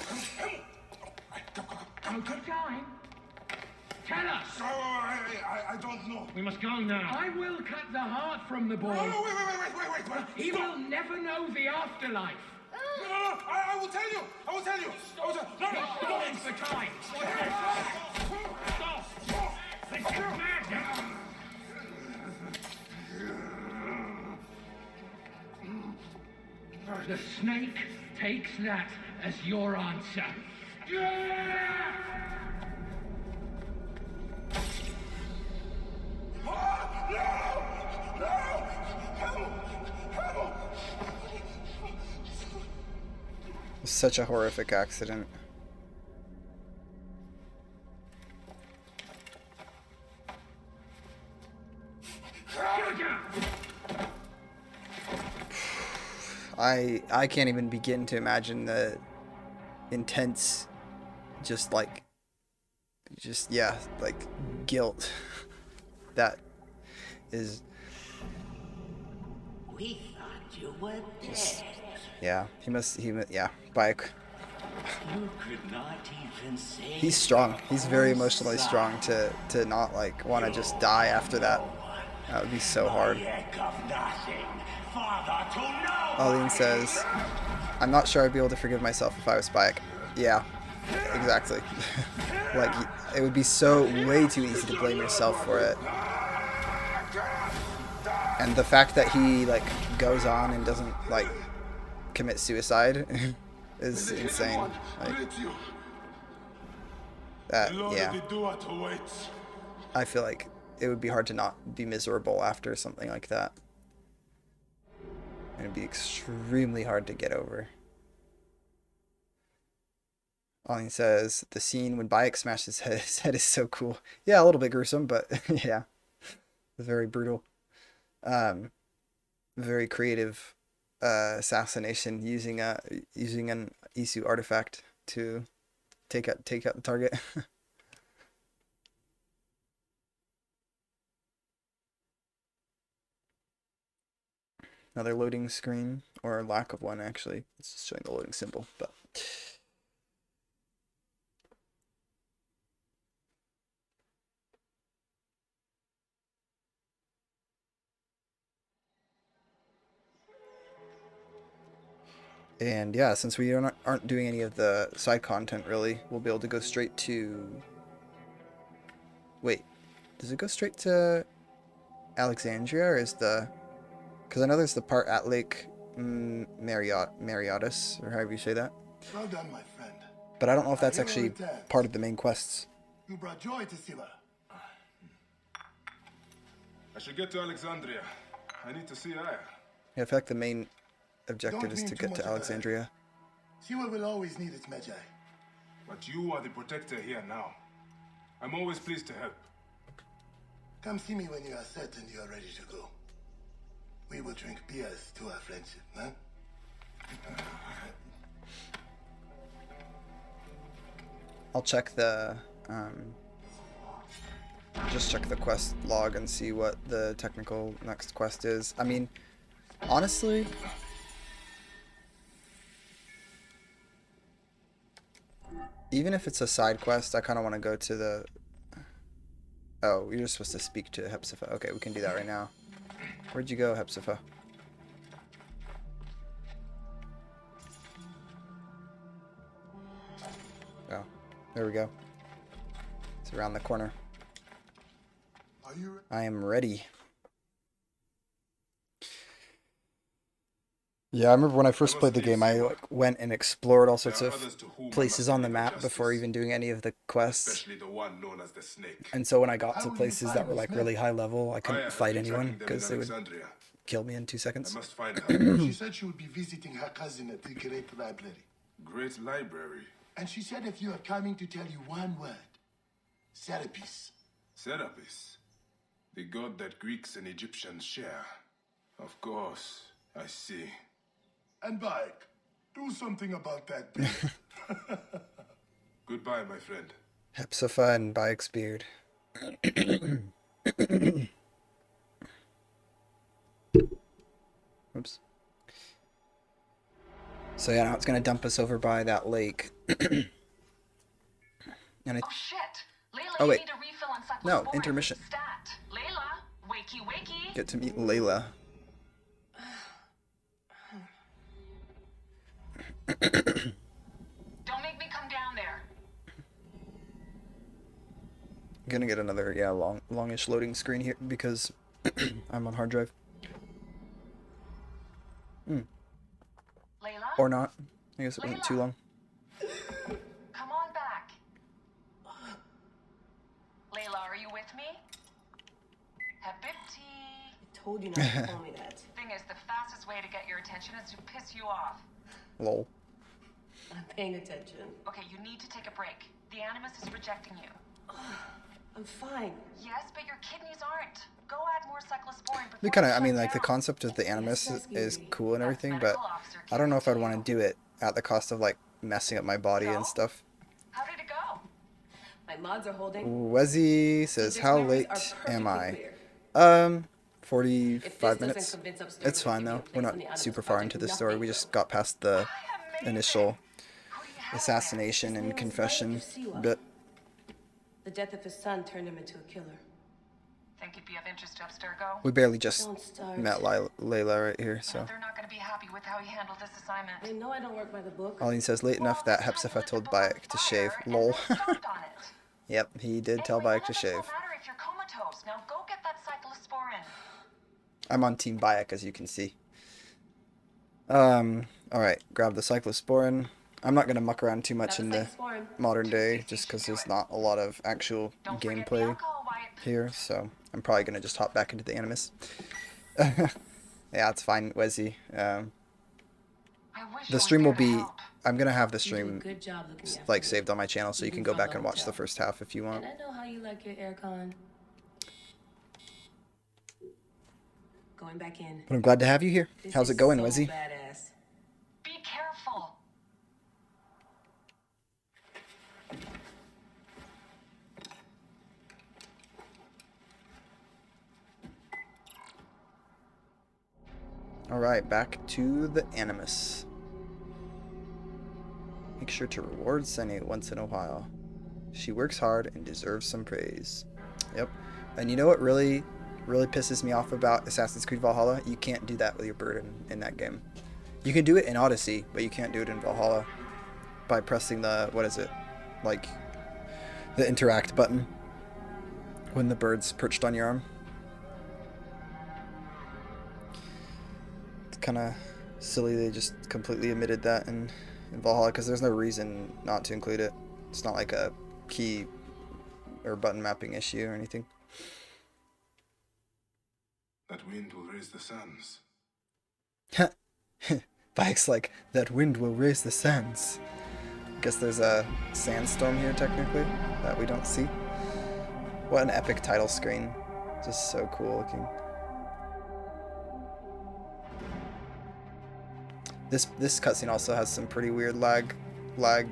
No good time. Tell us. Oh, I don't know. We must go now. I will cut the heart from the boy. No, wait. He will never know the afterlife. No, I will tell you. I will tell you. No. It's the time. Stop. Let's get mad. The snake takes that as your answer. Such a horrific accident. I can't even begin to imagine the intense, yeah, like guilt that is. We thought you were dead. Yeah, yeah, bike. You could not even say. He's strong. He's very emotionally strong to not like want to just die after that. That would be so hard. Aline says, I'm not sure I'd be able to forgive myself if I was Spike. Yeah, exactly. Like, it would be way too easy to blame yourself for it. And the fact that he, like, goes on and doesn't, like, commit suicide is insane. Like, yeah. I feel like it would be hard to not be miserable after something like that. And it'd be extremely hard to get over. Aline says, the scene when Bayek smashes his head is so cool. Yeah, a little bit gruesome, but yeah. Very brutal. Very creative assassination using an Isu artifact to take out the target. Another loading screen, or lack of one actually. It's just showing the loading symbol, but and yeah, since we aren't doing any of the side content really, we'll be able to go straight to. Wait, does it go straight to Alexandria, or is the? Because I know there's the part at Lake Mariotis, or however you say that. Well done, my friend. But I don't know if that's I hear actually it is. part of the main quests. You brought joy to Sima. I should get to Alexandria. I need to see Aya. Yeah, I feel like the main objective Don't is mean to too get much to of that. Alexandria. Siwa will always need its Medjay. But you are the protector here now. I'm always pleased to help. Come see me when you are set and you are ready to go. We will drink beers to our friendship, huh? I'll check the just check the quest log and see what the technical next quest is. I mean, honestly, even if it's a side quest, I kind of want to go to the. Oh, you're just supposed to speak to Hepzibah. Okay, we can do that right now. Where'd you go, Hepzibah? There we go. It's around the corner. Are you I am ready. Yeah, I remember when I first played the game, I like went and explored all sorts of places on the map before even doing any of the quests. Especially the one known as the Snake. And so when I got to places that were like really high level, I I couldn't have fight been anyone tracking them in because they would Alexandria. kill me in 2 I seconds. must find her. She said she would be visiting her cousin at the Great Library. Great library. And she said if you are coming to tell you one word, Serapis. Serapis. The god that Greeks and Egyptians share. Of course. I see. And Bike, do something about that beard. Goodbye, my friend. Hepzibah and Bayek's beard. Oops. So yeah, now it's gonna dump us over by that lake. And I Oh shit! Layla, Oh, you wait. need a refill on cyclosporin. No, intermission. Stat. Layla, wakey wakey. Get to meet Layla. Don't make me come down there. I'm gonna get another longish loading screen here because I'm on hard drive. Layla? Or not. I guess it wasn't too long. Come on back. Layla, are you with me? Habibti. Told you not to call me that. Thing is, the fastest way to get your attention is to piss you off. Lol. I'm paying attention. Okay, you need to take a break. The Animus is rejecting you. I'm fine. Yes, but your kidneys aren't. Go add more cyclosporin before We kind of, it I mean, shuts like the down. concept of the Animus is cool and everything, but Medical officer I don't know if I'd gave it want to do it at the cost of like messing up my body and So? stuff. How did it go? My mods are holding. Wezzy says, "How Memories late are am perfectly I?" clear. 45 minutes. Convince upstairs, It's fine we'll though. give We're you a place in the not Animus super far project. into the story. We just got past the initial assassination and confession bit. The death of his son turned him into a killer. Think you'd be of interest to Abstergo? We barely just Don't start. met Layla right here, so. They're not going to be happy with how he handled this assignment. They know I don't work by the book. Olin says, late enough that Hepzibah told Bayek to shave. Lol. Yep, he did tell Bayek to shave. It won't matter if you're comatose. Now go get that cyclosporin. I'm on Team Bayek, as you can see. Alright, grab the cyclosporin. I'm not going to muck around too much in the modern day, just because there's not a lot of actual Don't forget the gameplay alcohol, Wyatt. here, so I'm probably going to just hop back into the Animus. Yeah, it's fine, Wezzy. I wish I The was stream there will to be... help. I'm going to have the You do a stream good job looking after like me. saved on my channel, so you can go back and watch the first half if you want. And I know how you like your aircon. Going back in. But I'm glad to have you here. This How's is it going, so Wezzy? Badass. Be careful. Alright, back to the Animus. Make sure to reward Senna once in a while. She works hard and deserves some praise. Yep. And you know what really pisses me off about Assassin's Creed Valhalla? You can't do that with your bird in that game. You can do it in Odyssey, but you can't do it in Valhalla by pressing the, what is it? Like, the interact button when the bird's perched on your arm. It's kind of silly they just completely omitted that in Valhalla, because there's no reason not to include it. It's not like a key or button mapping issue or anything. That wind will raise the sands. Bike's like, that wind will raise the sands. Guess there's a sandstorm here technically that we don't see. What an epic title screen. Just so cool looking. This cutscene also has some pretty weird lag like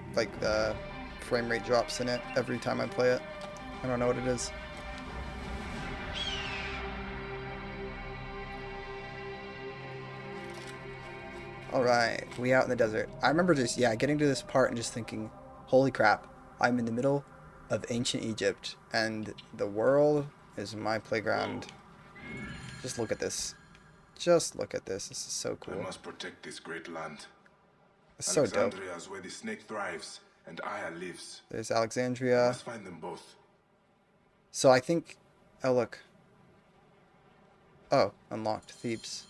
frame rate drops in it every time I play it. I don't know what it is. Alright, we out in the desert. I remember just, getting to this part and just thinking, holy crap, I'm in the middle of ancient Egypt, and the world is my playground. Just look at this. Just look at this. This is so cool. I must protect this great land. It's so dope. Alexandria is where the snake thrives, and Aya lives. There's I Alexandria. must find them both. So I think... Oh, look. Oh, unlocked Thebes.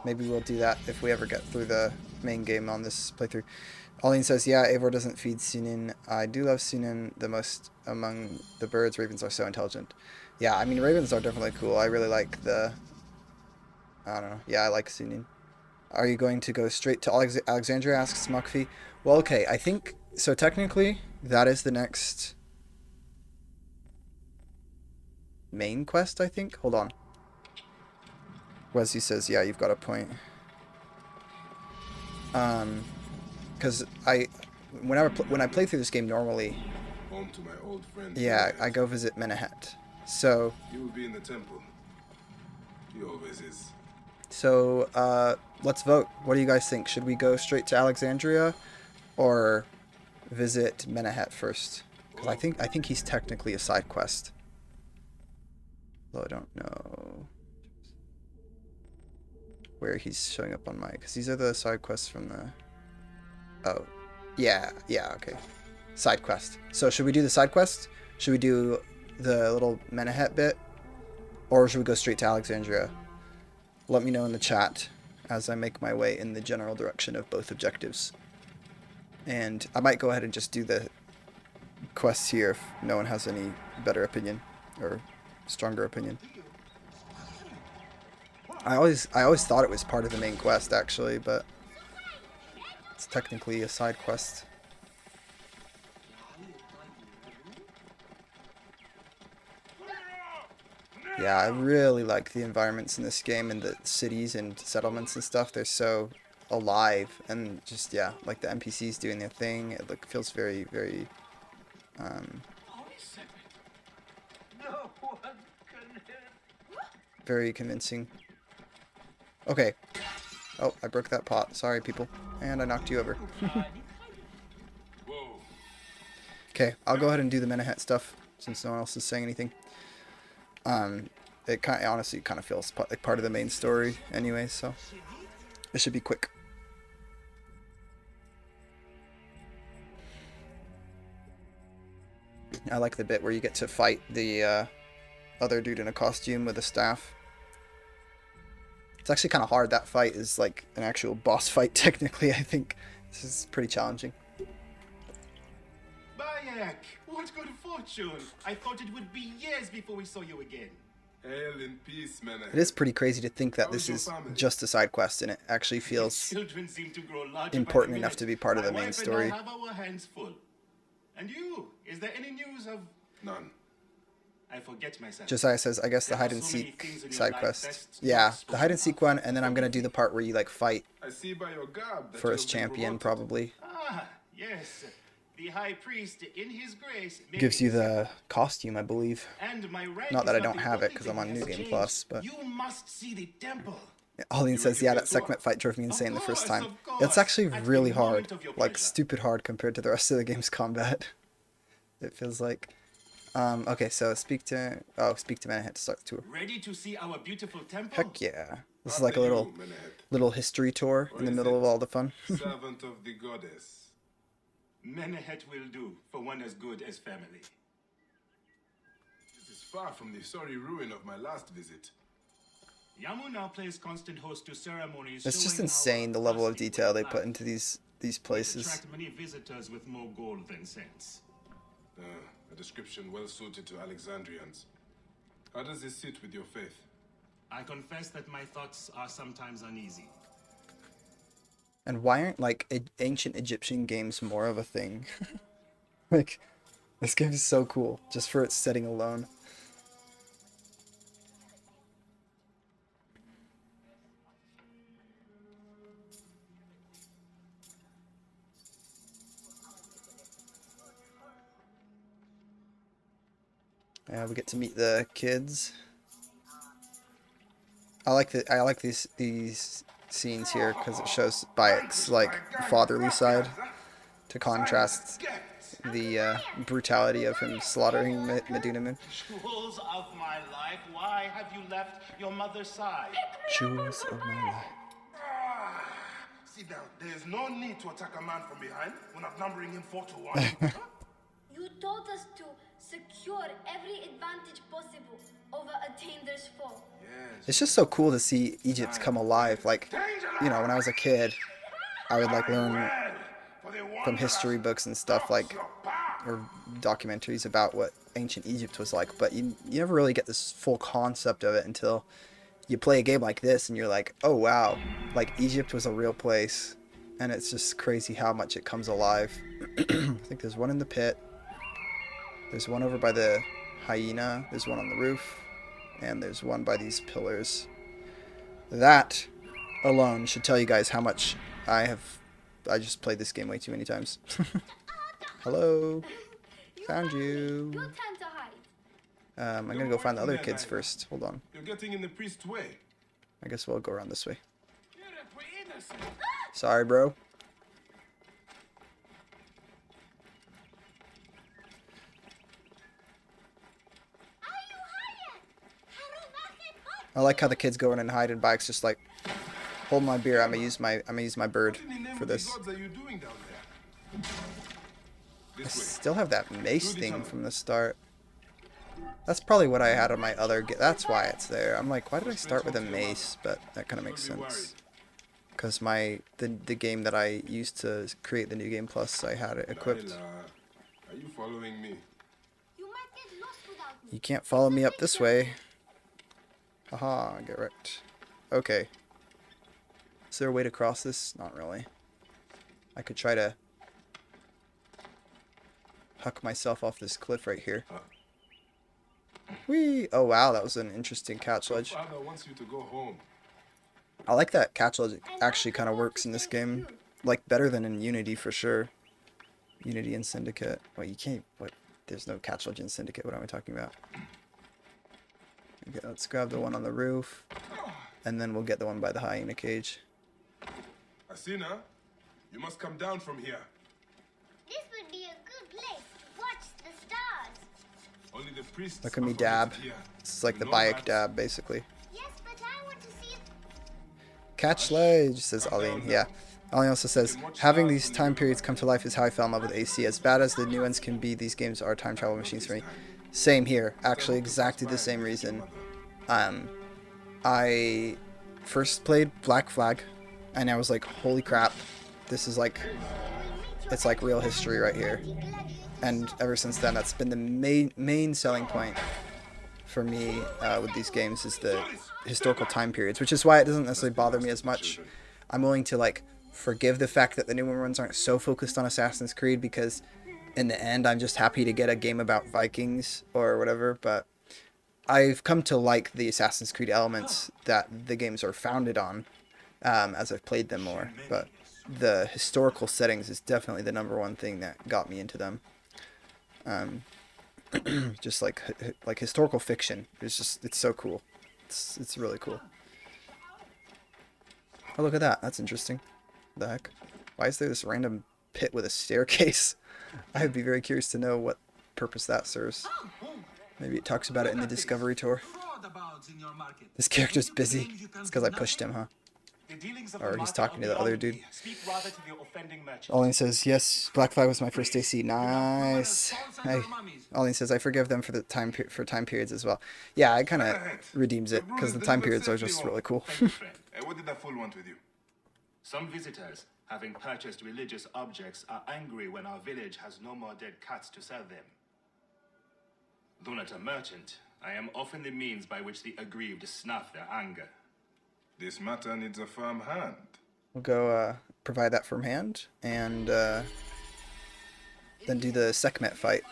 Maybe we'll do that if we ever get through the main game on this playthrough. Aline says, yeah, Eivor doesn't feed Sunin. I do love Sunin the most among the birds. Ravens are so intelligent. Yeah, I mean, ravens are definitely cool. I really like the... I don't know. Yeah, I like Sunin. Are you going to go straight to Alexandria, asks Mukfi. Well, okay, I think... So technically, that is the next... main quest, I think? Hold on. Wesley says, yeah, you've got a point. Because when I play through this game normally, Home to my old friend. yeah, I go visit Menehet. So, You will be in the temple. He always is. so let's vote. What do you guys think? Should we go straight to Alexandria, or visit Menehet first? Because I think he's technically a side quest. Though I don't know where he's showing up on my... Because these are the side quests from the... Oh, yeah, okay. Side quest. So should we do the side quest? Should we do the little Menehet bit? Or should we go straight to Alexandria? Let me know in the chat as I make my way in the general direction of both objectives. And I might go ahead and just do the quests here if no one has any better opinion or stronger opinion. I always thought it was part of the main quest actually, but it's technically a side quest. Yeah, I really like the environments in this game and the cities and settlements and stuff. They're so alive and just, yeah, like the NPCs doing their thing. It feels very, very very convincing. Okay. Oh, I broke that pot. Sorry, people. And I knocked you over. Okay, I'll go ahead and do the Menehet stuff since no one else is saying anything. It honestly kind of feels like part of the main story anyway, so it should be quick. I like the bit where you get to fight the other dude in a costume with a staff. It's actually kind of hard. That fight is like an actual boss fight technically, I think. This is pretty challenging. Bayek, what good fortune! I thought it would be years before we saw you again. Hail in peace, man. It is pretty crazy to think that this is just a side quest and it actually feels Children seem to grow larger important by the enough to minute. be part of the My main wife and story. I have our hands full. And you? Is there any news of... None. I forget myself. Josiah says, I guess the There are hide and so many seek things in your side life quest. best Yeah, not the hide and seek spoken one, and then I'm gonna do the part where you like fight I see by your garb that first you have been champion promoted. probably. Ah, yes. The high priest, in his grace, made Gives me you the costume, I believe. And my rank Not that is I don't the have it only because I'm thing on New has Game changed. Plus, but You must see the temple. Aline says, yeah, that segment fight drove me insane the first time. It's actually really hard, like stupid hard compared to the rest of the game's combat. It feels like. Okay, so speak to Menehet to start the tour. Ready to see our beautiful temple? Heck yeah. This is After like a you, little Menehet. history tour in the is middle it? of all the fun. Servant of the goddess. Menehet will do for one as good as family. This is far from the sorry ruin of my last visit. Yamu now plays constant host to ceremonies. It's just showing insane our the level of rusty detail they way put of into these life. places. Attract many visitors with more gold than sense. A description well suited to Alexandrians. How does this sit with your faith? I confess that my thoughts are sometimes uneasy. And why aren't like ancient Egyptian games more of a thing? Like, this game is so cool just for its setting alone. Yeah, we get to meet the kids. I like these scenes here because it shows Bayek's like fatherly side to contrast the brutality of him slaughtering Medunamun. Jewels of my life, why have you left your mother's side? Jewels of my life. Sit down. There is no need to attack a man from behind when outnumbering him 4 to 1. You told us to secure every advantage possible over a dangerous foe. Yes. It's just so cool to see Egypt come alive. Like, you know, when I was a kid, I would like learn from history books and stuff, like, or documentaries about what ancient Egypt was like, but you never really get this full concept of it until you play a game like this and you're like, oh wow, like Egypt was a real place, and it's just crazy how much it comes alive. I think there's one in the pit, there's one over by the hyena, there's one on the roof, and there's one by these pillars. That alone should tell you guys how much I just played this game way too many times. Hello. Found you. Good time to hide. I'm gonna go find the other kids first. Hold on. You're getting in the priest's way. I guess we'll go around this way. Sorry, bro. I like how the kids go in and hide in bikes, just like, hold my beer. I'm gonna use my bird What in the name for of the this. gods are you doing down there? I This way. still have that mace thing from the start. That's probably what I had on my other. That's why it's there. I'm like, why did I start with a mace? But that kind of makes sense. Because the game that I used to create the new game plus, I had it equipped. Lila, are you following me? You might get lost without me. You can't follow me up this way. Haha, get wrecked. Okay. Is there a way to cross this? Not really. I could try to huck myself off this cliff right here. Whee! Oh wow, that was an interesting catch ledge. Father wants you to go home. I like that catch ledge actually kind of works in this game. Like, better than in Unity for sure. Unity and Syndicate. Wait, you can't... What? There's no catch ledge in Syndicate. What am I talking about? Okay, let's grab the one on the roof. And then we'll get the one by the hyena cage. Asina, you must come down from here. This would be a good place to watch the stars. Only the priests Look at me are dab. permitted here. This is like the No Bayek rats. dab, basically. Yes, but I want to see it. Catch ledge, says Aline. Yeah. Aline also says, having these time periods come to life is how I fell in love with AC. As bad as the new ones can be, these games are time travel machines for me. Same here. Actually, exactly the same reason. I first played Black Flag, and I was like, holy crap, this is like, it's like real history right here. And ever since then, that's been the main selling point for me with these games, is the historical time periods, which is why it doesn't necessarily bother me as much. I'm willing to like forgive the fact that the newer ones aren't so focused on Assassin's Creed, because in the end, I'm just happy to get a game about Vikings or whatever. But I've come to like the Assassin's Creed elements that the games are founded on as I've played them more. But the historical settings is definitely the #1 thing that got me into them. Just like historical fiction. It's so cool. It's really cool. Oh, look at that. That's interesting. What the heck? Why is there this random pit with a staircase? I would be very curious to know what purpose that serves. Maybe it talks about it in the Discovery Tour. This character's busy. It's because I pushed him, huh? Or he's talking to the other dude. Olin says, yes, Black Flag was my first AC. Nice. Hey, Olin says, I forgive them for the time periods as well. Yeah, it kind of redeems it, because the time periods are just really cool. And what did that fool want with you? Some visitors, having purchased religious objects, are angry when our village has no more dead cats to sell them. Though not a merchant, I am often the means by which the aggrieved snuff their anger. This matter needs a firm hand. We'll go provide that firm hand, and then do the Sekhmet fight.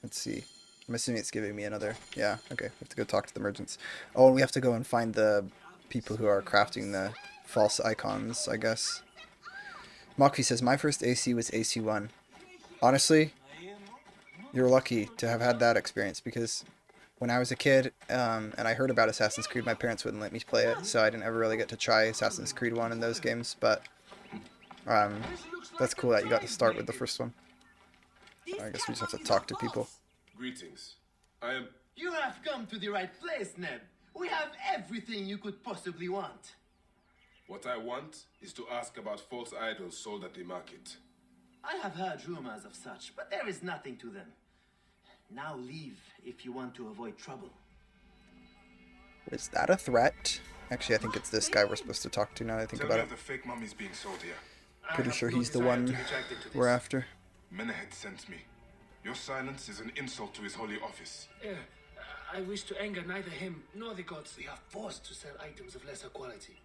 Let's see. I'm assuming it's giving me another... Yeah, okay. We have to go talk to the merchants. Oh, and we have to go and find the people who are crafting the false icons, I guess. Mokfi says, my first AC was AC1. Honestly, you're lucky to have had that experience, because when I was a kid and I heard about Assassin's Creed, my parents wouldn't let me play it, so I didn't ever really get to try Assassin's Creed 1 in those games, but that's cool that you got to start with the first one. I guess we just have to talk to people. Greetings. I am... You have come to the right place, Neb. We have everything you could possibly want. What I want is to ask about false idols sold at the market. I have heard rumors of such, but there is nothing to them. Now leave if you want to avoid trouble. Is that a threat? Actually, I think it's this guy we're supposed to talk to now that I think Tell about me it. of the fake mummies being sold here. Pretty sure he's the one we're after. Menehed sent me. Your silence is an insult to his holy office. I wish to anger neither him nor the gods. We are forced to sell items of lesser quality,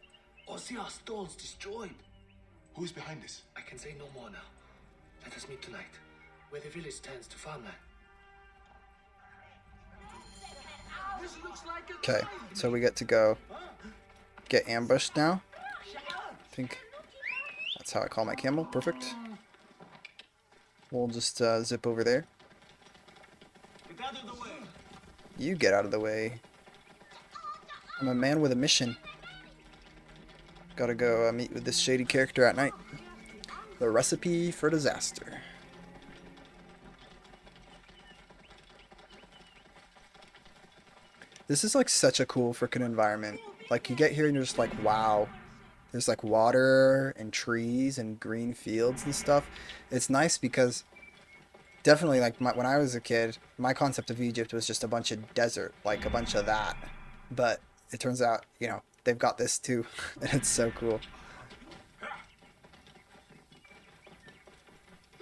or see our stalls destroyed. Who is behind this? I can say no more now. Let us meet tonight, where the village turns to farmland. Okay, so we get to go get ambushed now. I think that's how I call my camel. Perfect. We'll just zip over there. You get out of the way. I'm a man with a mission. Gotta go meet with this shady character at night. The recipe for disaster. This is like such a cool freaking environment. Like you get here and you're just like, wow. There's like water and trees and green fields and stuff. It's nice because definitely like when I was a kid, my concept of Egypt was just a bunch of desert, like a bunch of that. But it turns out, you know, they've got this too. And it's so cool.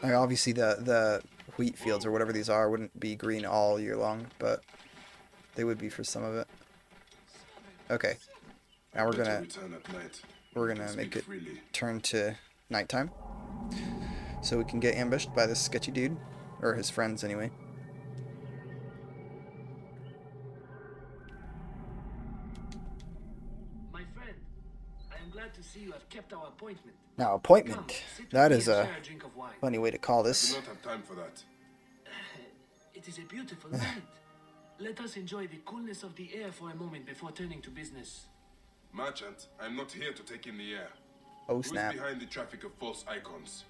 Like obviously the wheat fields or whatever these are wouldn't be green all year long, but they would be for some of it. Okay. Now we're gonna make it turn to nighttime. So we can get ambushed by this sketchy dude. Or his friends anyway. My friend, I am glad to see you have kept our appointment. Now appointment. Come, That is a share a drink of wine. funny way to call I this. do not have time for that. It is a beautiful night. Let us enjoy the coolness of the air for a moment before turning to business. Merchant, I'm not here to take in the air. Oh snap. Who is behind the traffic of false icons?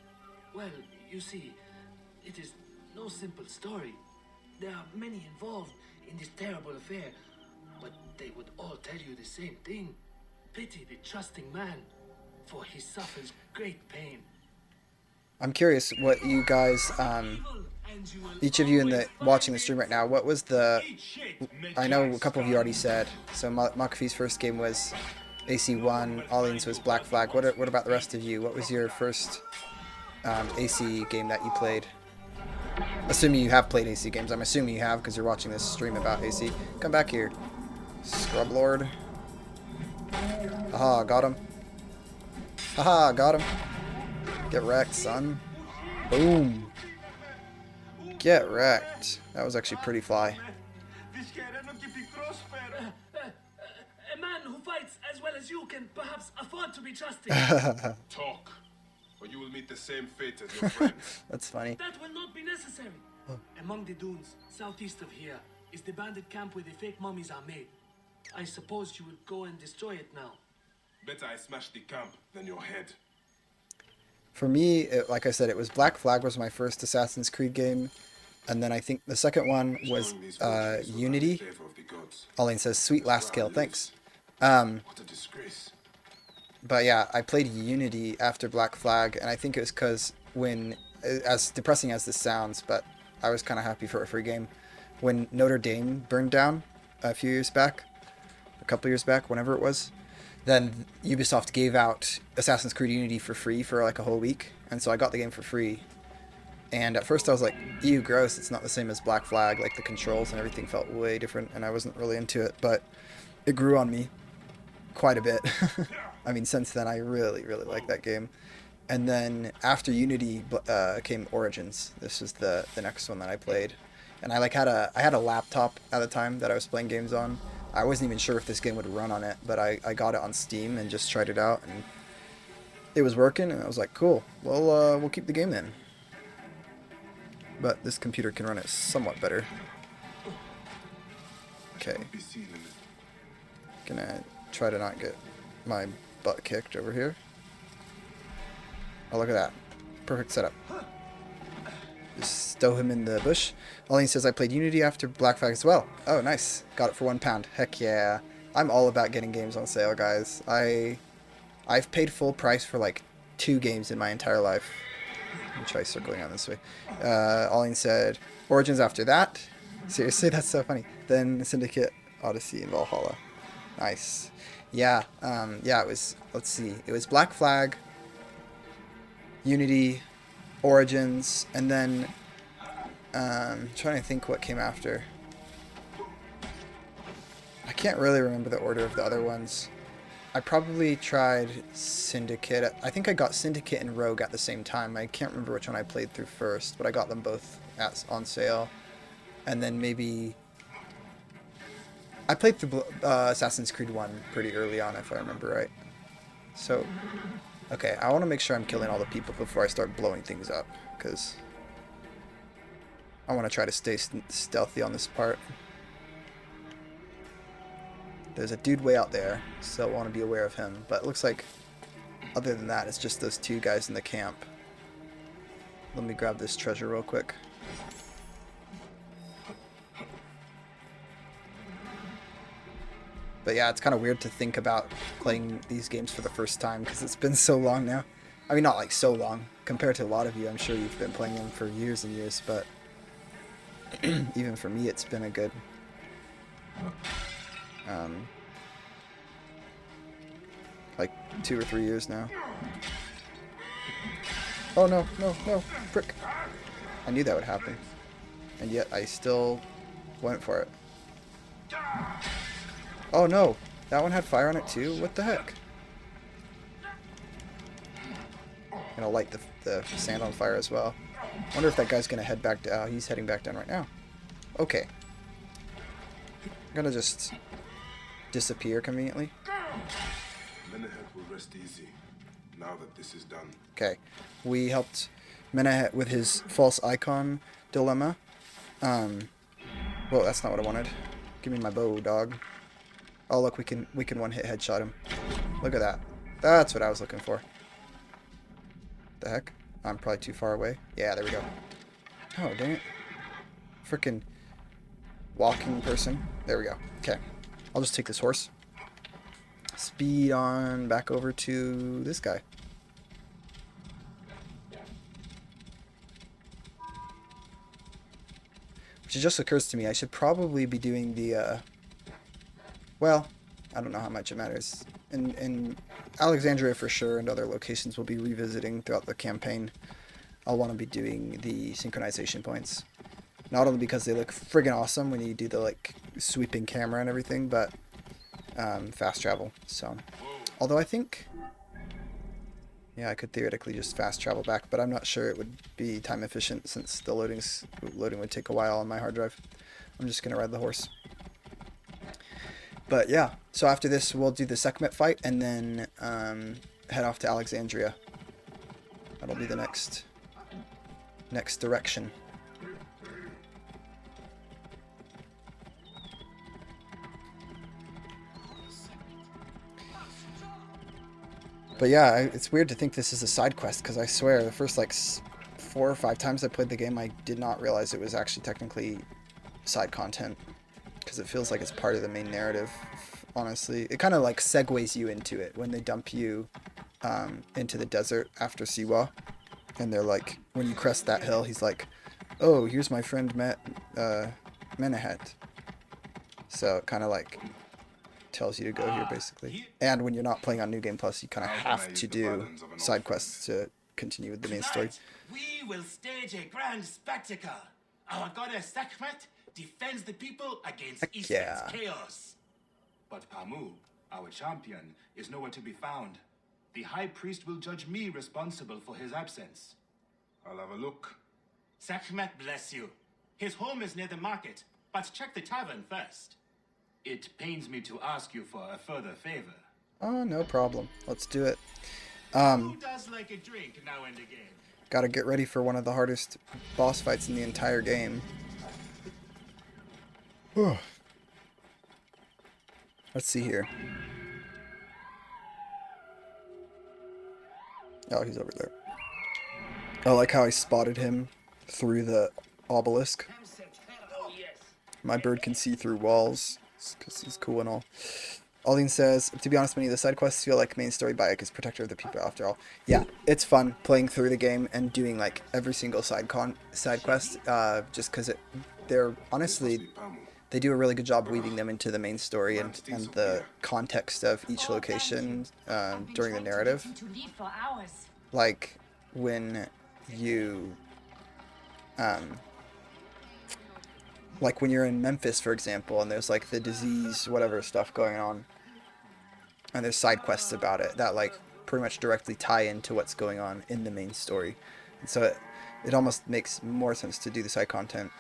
Well, you see, it is no simple story. There are many involved in this terrible affair, but they would all tell you the same thing. Pity the trusting man, for he suffers great pain. I'm curious what you guys each of you in the watching the stream right now, what was the I know a couple of you already said. So Makafi's first game was AC1, Alien's was Black Flag. What about the rest of you? What was your first AC game that you played? Assuming you have played AC games. I'm assuming you have because you're watching this stream about AC. Come back here. Scrub Lord. Haha, got him. Haha, got him. Get wrecked, son. Boom. Get wrecked. That was actually pretty fly. A man who fights as well as you can perhaps afford to be trusted. Talk, or you will meet the same fate as your friends. That's funny. That will not be necessary. Among the dunes, southeast of here, is the bandit camp where the fake mummies are made. I suppose you would go and destroy it now. Better I smash the camp than your head. For me, like I said, it was Black Flag was my first Assassin's Creed game. And then I think the second one was Unity. Alien says, sweet last kill, thanks. What a disgrace. But yeah, I played Unity after Black Flag, and I think it was because when, as depressing as this sounds, but I was kind of happy for a free game. When Notre Dame burned down a few years back, a couple years back, whenever it was, then Ubisoft gave out Assassin's Creed Unity for free for like a whole week, and so I got the game for free. And at first I was like, ew, gross, it's not the same as Black Flag, like the controls and everything felt way different, and I wasn't really into it, but it grew on me quite a bit. I mean, since then I really, really like that game. And then after Unity came Origins. This was the next one that I played. And I had a laptop at the time that I was playing games on. I wasn't even sure if this game would run on it, but I got it on Steam and just tried it out, and it was working, and I was like, cool, well, we'll keep the game then. But this computer can run it somewhat better. Okay. Gonna try to not get my butt kicked over here. Oh, look at that. Perfect setup. Just stow him in the bush. Olin says, I played Unity after Black Flag as well. Oh, nice. Got it for £1. Heck yeah. I'm all about getting games on sale, guys. I I've paid full price for like 2 games in my entire life. Let me try circling on this way. Olin said, Origins after that. Seriously, that's so funny. Then Syndicate, Odyssey, and Valhalla. Nice. Yeah, yeah, it was, let's see. It was Black Flag, Unity, Origins, and then, trying to think what came after. I can't really remember the order of the other ones. I probably tried Syndicate. I think I got Syndicate and Rogue at the same time. I can't remember which one I played through first, but I got them both on sale. And then maybe... I played through Assassin's Creed 1 pretty early on, if I remember right. So, okay, I want to make sure I'm killing all the people before I start blowing things up, because I want to try to stay stealthy on this part. There's a dude way out there, so I want to be aware of him. But it looks like, other than that, it's just those 2 guys in the camp. Let me grab this treasure real quick. But yeah, it's kind of weird to think about playing these games for the first time, because it's been so long now. I mean, not like so long. Compared to a lot of you, I'm sure you've been playing them for years and years, but even for me, it's been a good... like 2 or 3 years now. Oh no, no, no, frick. I knew that would happen. And yet I still went for it. Oh no, that one had fire on it too? What the heck? And I'll light the sand on fire as well. Wonder if that guy's gonna head back down. He's heading back down right now. Okay. I'm gonna just disappear conveniently. Menahet will rest easy now that this is done. Okay, we helped Menahet with his false icon dilemma. Well, that's not what I wanted. Give me my bow, dog. Oh look, we can one-hit headshot him. Look at that. That's what I was looking for. The heck? I'm probably too far away. Yeah, there we go. Oh, dang it. Frickin' walking person. There we go. Okay. I'll just take this horse. Speed on back over to this guy. Which just occurs to me, I should probably be doing the, well, I don't know how much it matters. In Alexandria for sure, and other locations we'll be revisiting throughout the campaign. I'll want to be doing the synchronization points. Not only because they look friggin' awesome when you do the like sweeping camera and everything, but fast travel. So, although I think, yeah, I could theoretically just fast travel back, but I'm not sure it would be time efficient since the loading would take a while on my hard drive. I'm just gonna ride the horse. But yeah, so after this we'll do the Sekhmet fight and then head off to Alexandria. That'll be the next direction. But yeah, it's weird to think this is a side quest, because I swear the first like 4 or 5 times I played the game I did not realize it was actually technically side content, because it feels like it's part of the main narrative, honestly. It kind of like segues you into it when they dump you into the desert after Siwa, and they're like, when you crest that hill, he's like, oh, here's my friend Menahet. So it kind of like tells you to go here, basically. And when you're not playing on New Game Plus, you kind of have to do side quests to continue with the main story. We will stage a grand spectacle. Our goddess Sekhmet defends the people against Heck Eastern's yeah. chaos. But Pamu, our champion, is nowhere to be found. The High Priest will judge me responsible for his absence. I'll have a look. Sekhmet bless you. His home is near the market, but check the tavern first. It pains me to ask you for a further favor. Oh, no problem. Let's do it. Who does like a drink now and again? Gotta get ready for one of the hardest boss fights in the entire game. Let's see here. Oh, he's over there. I like how I spotted him through the obelisk. My bird can see through walls, because he's cool and all. Aldine says, to be honest, many of the side quests feel like main story Bayek is protector of the people after all. Yeah, it's fun playing through the game and doing like every single side quest, just because they're honestly, they do a really good job weaving them into the main story and the context of each location during the narrative. Like when you like when you're in Memphis, for example, and there's like the disease, whatever stuff going on, and there's side quests about it that like pretty much directly tie into what's going on in the main story. And so it almost makes more sense to do the side content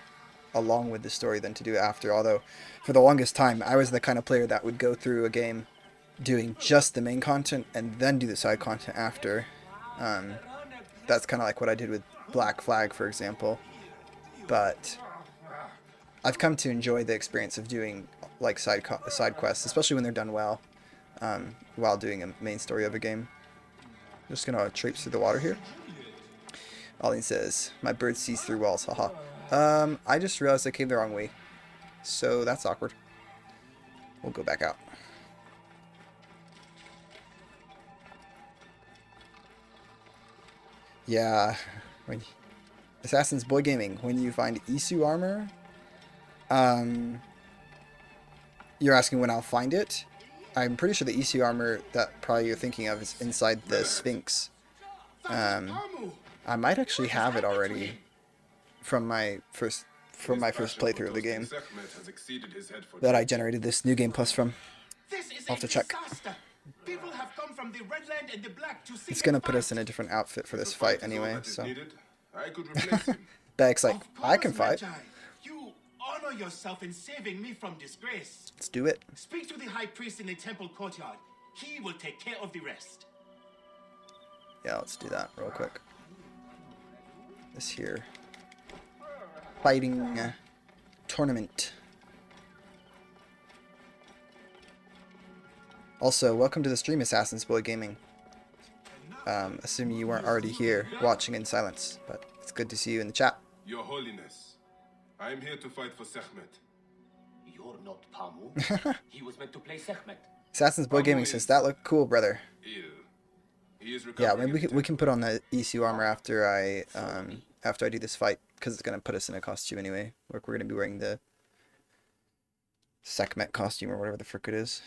along with the story than to do it after. Although for the longest time, I was the kind of player that would go through a game doing just the main content and then do the side content after. That's kind of like what I did with Black Flag, for example. But I've come to enjoy the experience of doing like side quests, especially when they're done well, while doing a main story of a game. Just gonna traipse through the water here. Ollie says, "My bird sees through walls." Haha. I just realized I came the wrong way, so that's awkward. We'll go back out. Yeah, Assassin's Boy Gaming. When you find Isu armor. You're asking when I'll find it? I'm pretty sure the Isu armor that probably you're thinking of is inside the Sphinx. I might actually have it already from my first playthrough of the game that I generated this new game plus from. I'll have to check. It's gonna put us in a different outfit for this fight anyway, so. Bag's like, I can fight. Honor yourself in saving me from disgrace. Let's do it. Speak to the high priest in the temple courtyard. He will take care of the rest. Yeah, let's do that real quick. This here. Fighting tournament. Also, welcome to the stream, Assassin's Boy Gaming. Assuming you weren't already here watching in silence, but it's good to see you in the chat. Your Holiness. I am here to fight for Sekhmet. You're not Pamu. He was meant to play Sekhmet. Assassin's Boy Gaming says, that looked cool, brother. He is Yeah, maybe we can put on the Isu armor after I do this fight, because it's going to put us in a costume anyway. We're going to be wearing the Sekhmet costume or whatever the frick it is.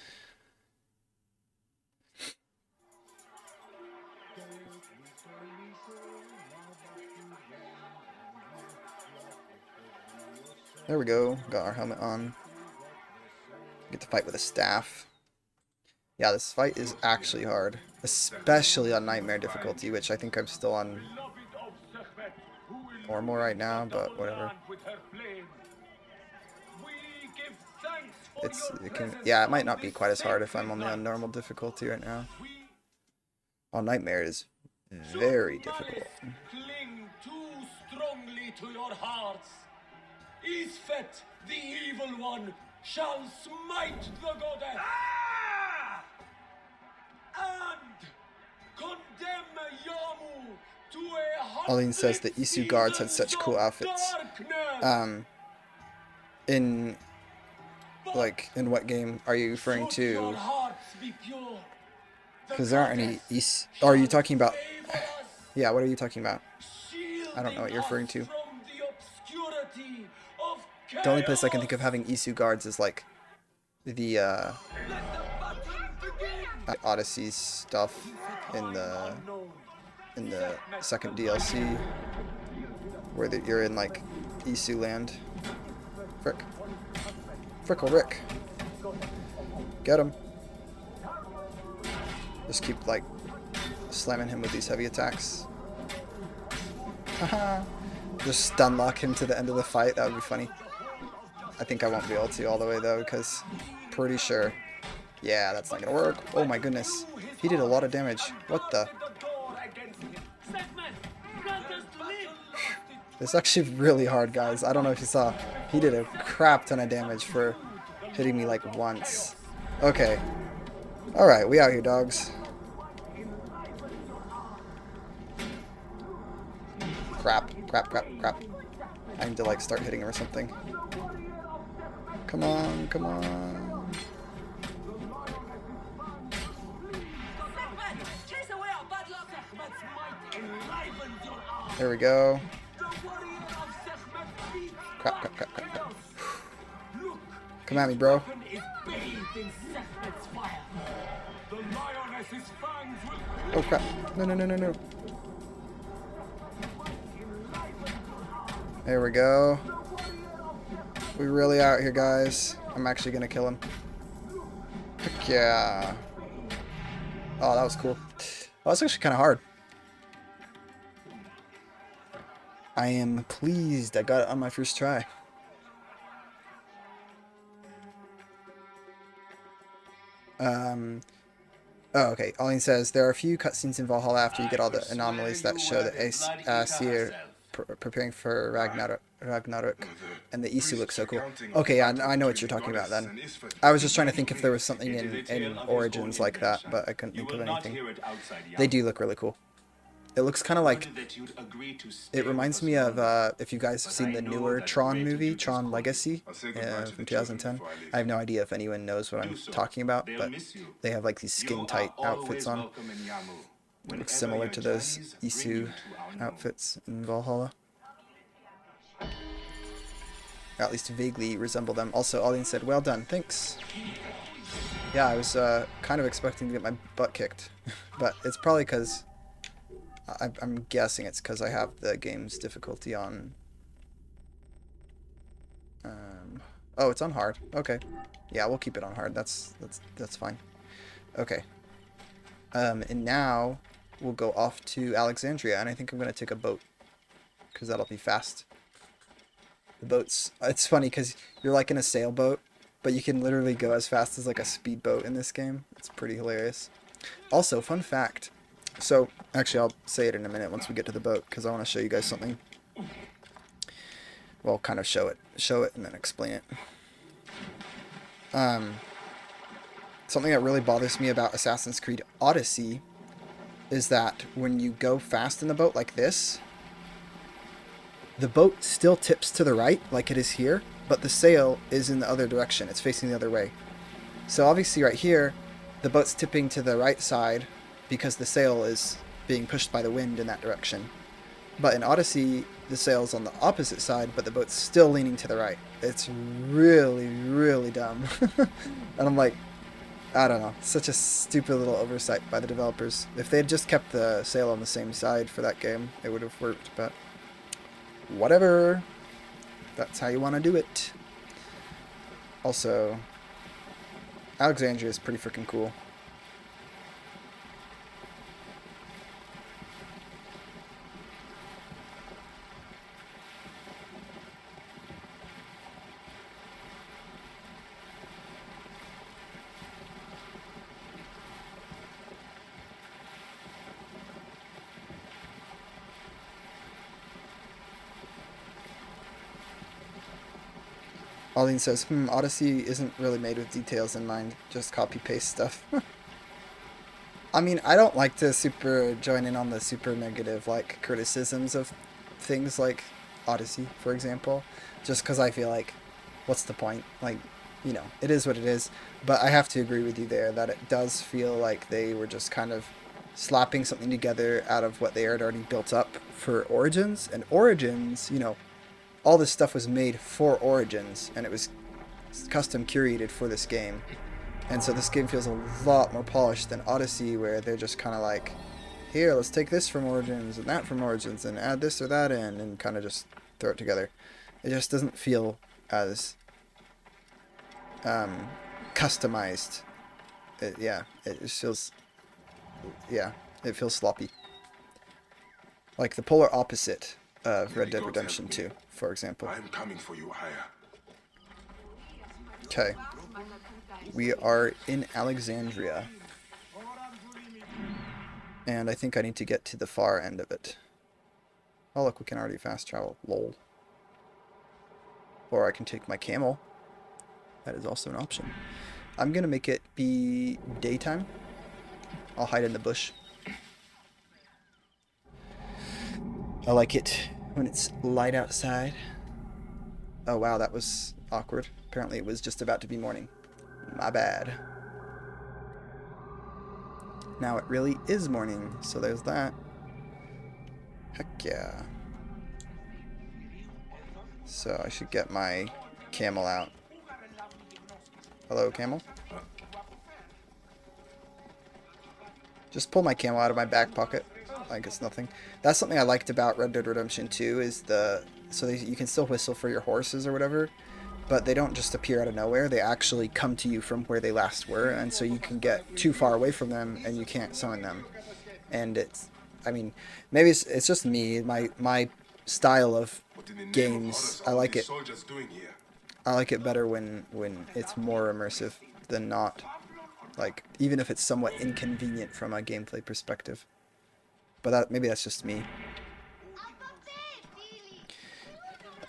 There we go. Got our helmet on. Get to fight with a staff. Yeah, this fight is actually hard. Especially on Nightmare difficulty, which I think I'm still on normal right now, but whatever. Yeah, it might not be quite as hard if I'm only on normal difficulty right now. On Nightmare is very difficult. Cling too strongly to your hearts. Isfet, the evil one, shall smite the goddess. And condemn Yamu to a Aline says the Isu guards had such cool outfits. In what game are you referring to? Because there aren't any Isu. Oh, are you talking about? Yeah, what are you talking about? I don't know what you're referring to. The only place I can think of having Isu guards is like the Odyssey stuff in the second DLC, where you're in like Isu land. Frickle Rick, get him! Just keep like slamming him with these heavy attacks. Haha! Just stun lock him to the end of the fight. That would be funny. I think I won't be able to all the way though, because pretty sure. Yeah, that's not gonna work. Oh my goodness. He did a lot of damage. What the? It's actually really hard, guys. I don't know if you saw. He did a crap ton of damage for hitting me like once. Okay. Alright, we out here, dogs. Crap. I need to like start hitting him or something. Come on. There we go. Crap, crap, crap, crap, crap. Come at me, bro. Oh crap. No, no, no, no, no. There we go. We really out here, guys. I'm actually gonna kill him. Heck yeah. Oh, that was cool. Oh, that's actually kind of hard. I am pleased I got it on my first try. Oh, okay. Olin says, there are a few cutscenes in Valhalla after you get all the anomalies that show that Aesir preparing for Ragnarok, and the Isu looks so cool. Okay, yeah, I know what you're talking about then. I was just trying to think if there was something in Origins like that, but I couldn't think of anything. They do look really cool. It looks kind of like, it reminds me of, if you guys have seen the newer Tron movie, Tron Legacy, from 2010. I have no idea if anyone knows what I'm talking about, but they have like these skin-tight outfits on. It looks similar to those Isu outfits in Valhalla. Or at least vaguely resemble them. Also, Alin said, well done, thanks. Yeah, I was kind of expecting to get my butt kicked, but it's probably because... I'm guessing it's because I have the game's difficulty on... oh, it's on hard. Okay. Yeah, we'll keep it on hard. That's fine. Okay. And now we'll go off to Alexandria, and I think I'm going to take a boat, because that'll be fast. The boats... It's funny, because you're like in a sailboat, but you can literally go as fast as like a speedboat in this game. It's pretty hilarious. Also, fun fact... So, actually, I'll say it in a minute once we get to the boat, because I want to show you guys something. Well, kind of show it. Show it and then explain it. Something that really bothers me about Assassin's Creed Odyssey is that when you go fast in the boat like this, the boat still tips to the right, like it is here, but the sail is in the other direction. It's facing the other way. So, obviously, right here, the boat's tipping to the right side, because the sail is being pushed by the wind in that direction. But in Odyssey, the sail's on the opposite side, but the boat's still leaning to the right. It's really, really dumb. And I'm like, I don't know, such a stupid little oversight by the developers. If they had just kept the sail on the same side for that game, it would have worked, but whatever. That's how you want to do it. Also, Alexandria is pretty freaking cool. Alden says, Odyssey isn't really made with details in mind, just copy-paste stuff. I mean, I don't like to super join in on the super negative, like, criticisms of things like Odyssey, for example, just because I feel like, what's the point? Like, you know, it is what it is, but I have to agree with you there that it does feel like they were just kind of slapping something together out of what they had already built up for Origins, and Origins, you know, all this stuff was made for Origins, and it was custom curated for this game. And so this game feels a lot more polished than Odyssey, where they're just kind of like, here, let's take this from Origins and that from Origins and add this or that in and kind of just throw it together. It just doesn't feel as customized. It just feels, it feels sloppy. Like the polar opposite of Red Dead Redemption 2, for example. I'm coming for you, higher. Okay. We are in Alexandria. And I think I need to get to the far end of it. Oh look, we can already fast travel. Lol. Or I can take my camel. That is also an option. I'm gonna make it be daytime. I'll hide in the bush. I like it when it's light outside. Oh wow, that was awkward. Apparently it was just about to be morning. My bad. Now it really is morning, so there's that. Heck yeah. So I should get my camel out. Hello, camel? Just pull my camel out of my back pocket. Like it's nothing. That's something I liked about Red Dead Redemption 2 is you can still whistle for your horses or whatever, but they don't just appear out of nowhere. They actually come to you from where they last were, and so you can get too far away from them and you can't summon them. And I mean, maybe it's just me, my style of games. I like it better when it's more immersive than not. Like, even if it's somewhat inconvenient from a gameplay perspective. But maybe that's just me.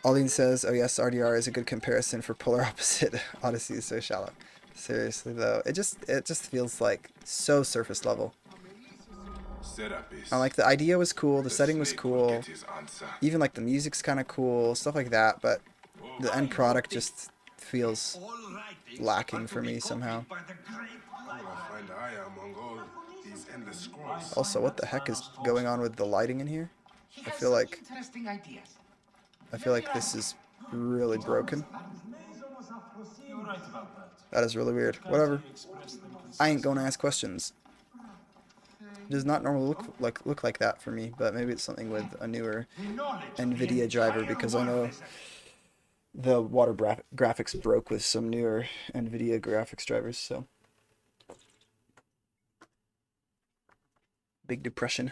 Aline says, oh yes, RDR is a good comparison for polar opposite. Odyssey is so shallow. Seriously though, it just feels like so surface level. Like the idea was cool, the setting was cool, even like the music's kind of cool, stuff like that, but the end product just feels lacking for me somehow. Also, what the heck is going on with the lighting in here? I feel like this is really broken. That is really weird. Whatever. I ain't gonna ask questions. It does not normally look like that for me, but maybe it's something with a newer NVIDIA driver, because I know the water graphics broke with some newer NVIDIA graphics drivers, so. Big depression.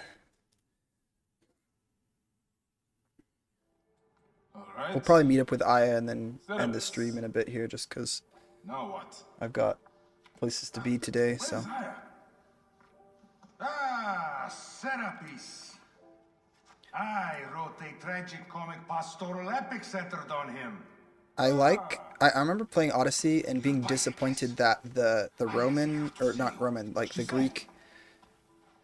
We'll probably meet up with Aya and then end the stream in a bit here, just because I've got places to be today, so. Serapis. I wrote a tragic comic pastoral epic centered on him. I remember playing Odyssey and being disappointed that the Roman, or not Roman, like the Greek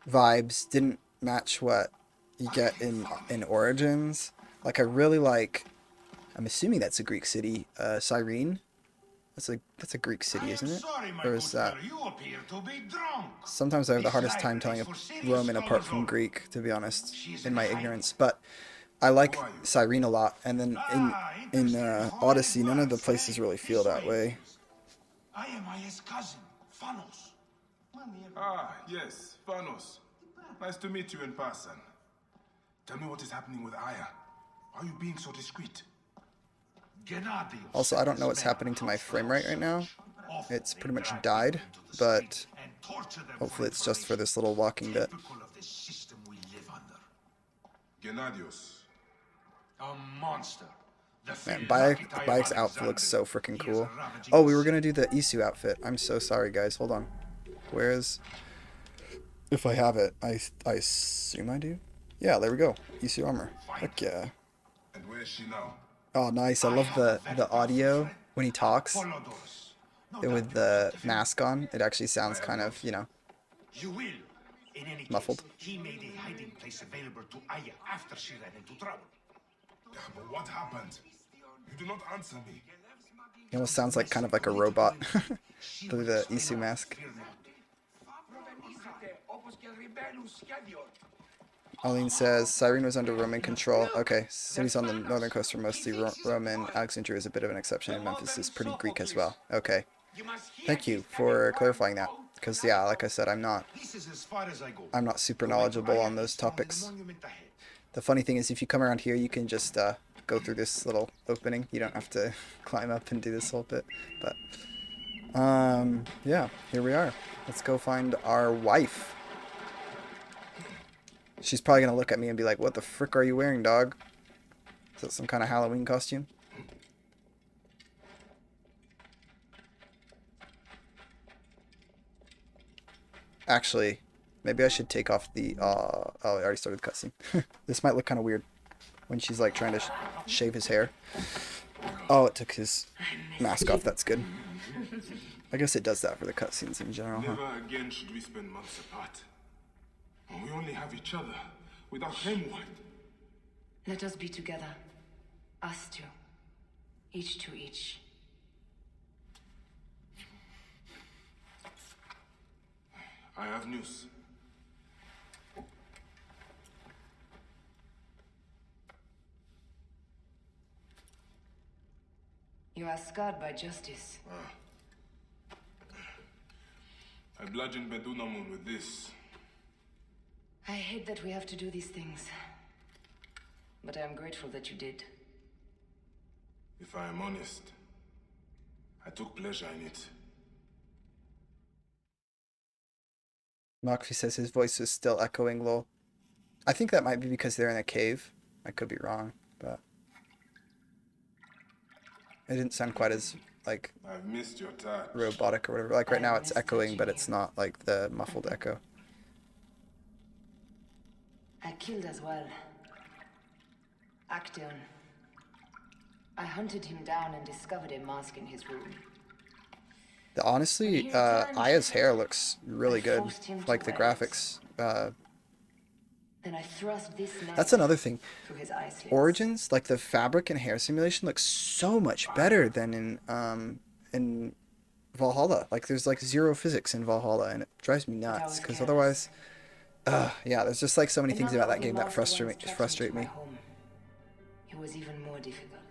vibes didn't match what you get in Origins. Like I really like, I'm assuming that's a Greek city, Cyrene. That's a Greek city, isn't it? Or is that? Sometimes I have the hardest time telling a Roman apart from Greek, to be honest, in my ignorance. But I like Cyrene a lot, and then in Odyssey, none of the places really feel that way. I am Aya's cousin, Phanos. Ah, yes, Phanos. Nice to meet you in person. Tell me what is happening with Aya. Why are you being so discreet? Also, I don't know what's happening to my frame rate right now. It's pretty much died, but hopefully it's just for this little walking bit. Gennadios. A monster. Man, Bayek's outfit looks so freaking cool. Oh, we were gonna do the Isu outfit. I'm so sorry, guys. Hold on. Where's... If I have it, I assume I do. Yeah, there we go. Isu armor. Heck yeah. And where is she now? Oh, nice. I love the audio when he talks. With the mask on, it actually sounds kind of, you know, muffled. He made a hiding place available to Aya after she ran into trouble. Yeah, but what happened? You do not answer me. He almost sounds like kind of like a robot through the Isu mask. Aline says, Cyrene was under Roman control. Okay, cities on the northern coast are mostly Roman. Alexandria is a bit of an exception, and Memphis is pretty Greek as well. Okay. Thank you for clarifying that. Because, yeah, like I said, I'm not super knowledgeable on those topics. The funny thing is, if you come around here, you can just go through this little opening. You don't have to climb up and do this whole bit. But, yeah, here we are. Let's go find our wife. She's probably going to look at me and be like, what the frick are you wearing, dog? Is that some kind of Halloween costume? Actually, maybe I should take off the... oh, I already started the cutscene. This might look kind of weird when she's like trying to shave his hair. Oh, it took his mask off. That's good. I guess it does that for the cutscenes in general, huh? Never again should we spend months apart. We only have each other, without anyone. Let us be together. Us two. Each to each. I have news. are scarred by justice. I bludgeoned Bedunamun with this. I hate that we have to do these things. But I am grateful that you did. If I am honest, I took pleasure in it. Makfi says his voice is still echoing low. I think that might be because they're in a cave. I could be wrong, but it didn't sound quite as like I've missed your touch. robotic or whatever. Like right now it's echoing, but it's not like the muffled echo. I killed as well. Acteon. I hunted him down and discovered a mask in his room. Honestly, Aya's hair looks really good. Like the graphics. Then I thrust this That's another thing. through his eye slits. Origins, like the fabric and hair simulation, looks so much better than in Valhalla. Like there's like zero physics in Valhalla, and it drives me nuts because otherwise, yeah, there's just like so many things about that game that frustrate me. It was even more difficult.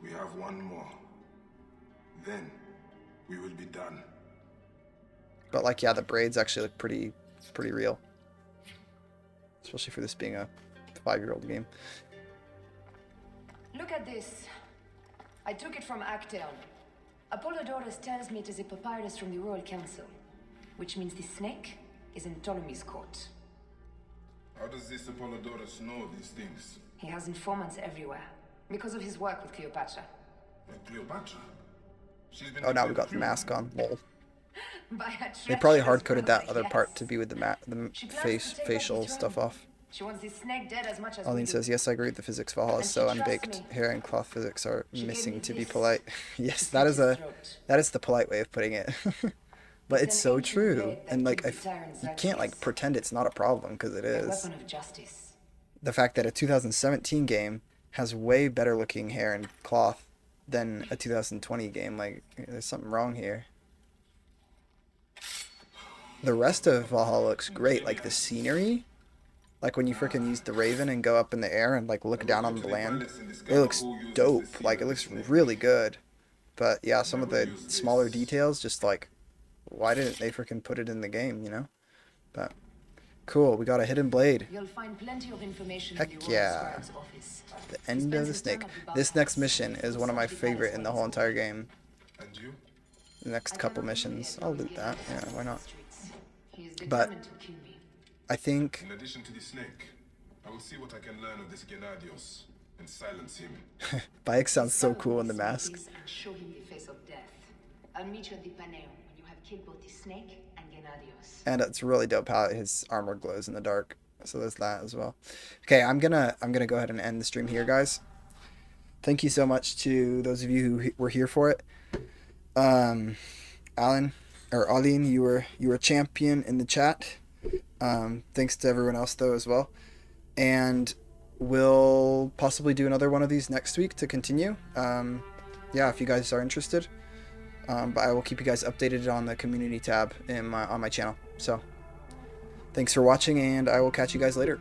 We have one more. Then we will be done. But like, yeah, the braids actually look pretty real, especially for this being a 5-year-old game. Look at this. I took it from Acteon. Apollodorus tells me it is a papyrus from the Royal Council, which means the snake is in Ptolemy's court. How does this Apollodorus know these things? He has informants everywhere because of his work with Cleopatra. With Cleopatra? She's been Oh, now we got the mask on. Lol. By her They probably treacherous hard-coded that brother, other part yes. to be with the She plans to take facial back the stuff throne. off. She wants this snake dead as much as we Aline do. says, yes, I agree with the physics. Valhalla is And so she trusts unbaked. me. Hair and cloth physics are She gave missing me to be this polite. Yes, to that slit is his throat. that is the polite way of putting it. But it's an so ancient true. blade that And like, gives the tyrant you can't like Xerxes pretend it's not a problem because it a is. weapon of justice. The fact that a 2017 game has way better looking hair and cloth than a 2020 game, like there's something wrong here. The rest of Valhalla looks great, like the scenery, like when you freaking use the Raven and go up in the air and like look down on the land, it looks dope. Like it looks really good. But yeah, some of the smaller details, just like, why didn't they freaking put it in the game, you know? But cool, we got a hidden blade. You'll find plenty of information Heck in the Royal yeah. Scribe's office. The end of the snake. This next mission is one of my favorite in the whole entire game. And you? The next couple missions, I'll loot that. Yeah, why not? He is But determined to kill me. I think In addition to the snake, I will see what I can learn of this Gennadios and silence him. Bayek sounds so cool in the mask. And show him the face of death. I'll meet you at the Paneo when you have killed both the snake and Gennadios. And it's really dope how his armor glows in the dark. So there's that as well. Okay, I'm gonna go ahead and end the stream here, guys. Thank you so much to those of you who were here for it. Alan or Aline, you were champion in the chat. Thanks to everyone else though as well. And we'll possibly do another one of these next week to continue. Yeah, if you guys are interested. But I will keep you guys updated on the community tab on my channel. So thanks for watching, and I will catch you guys later.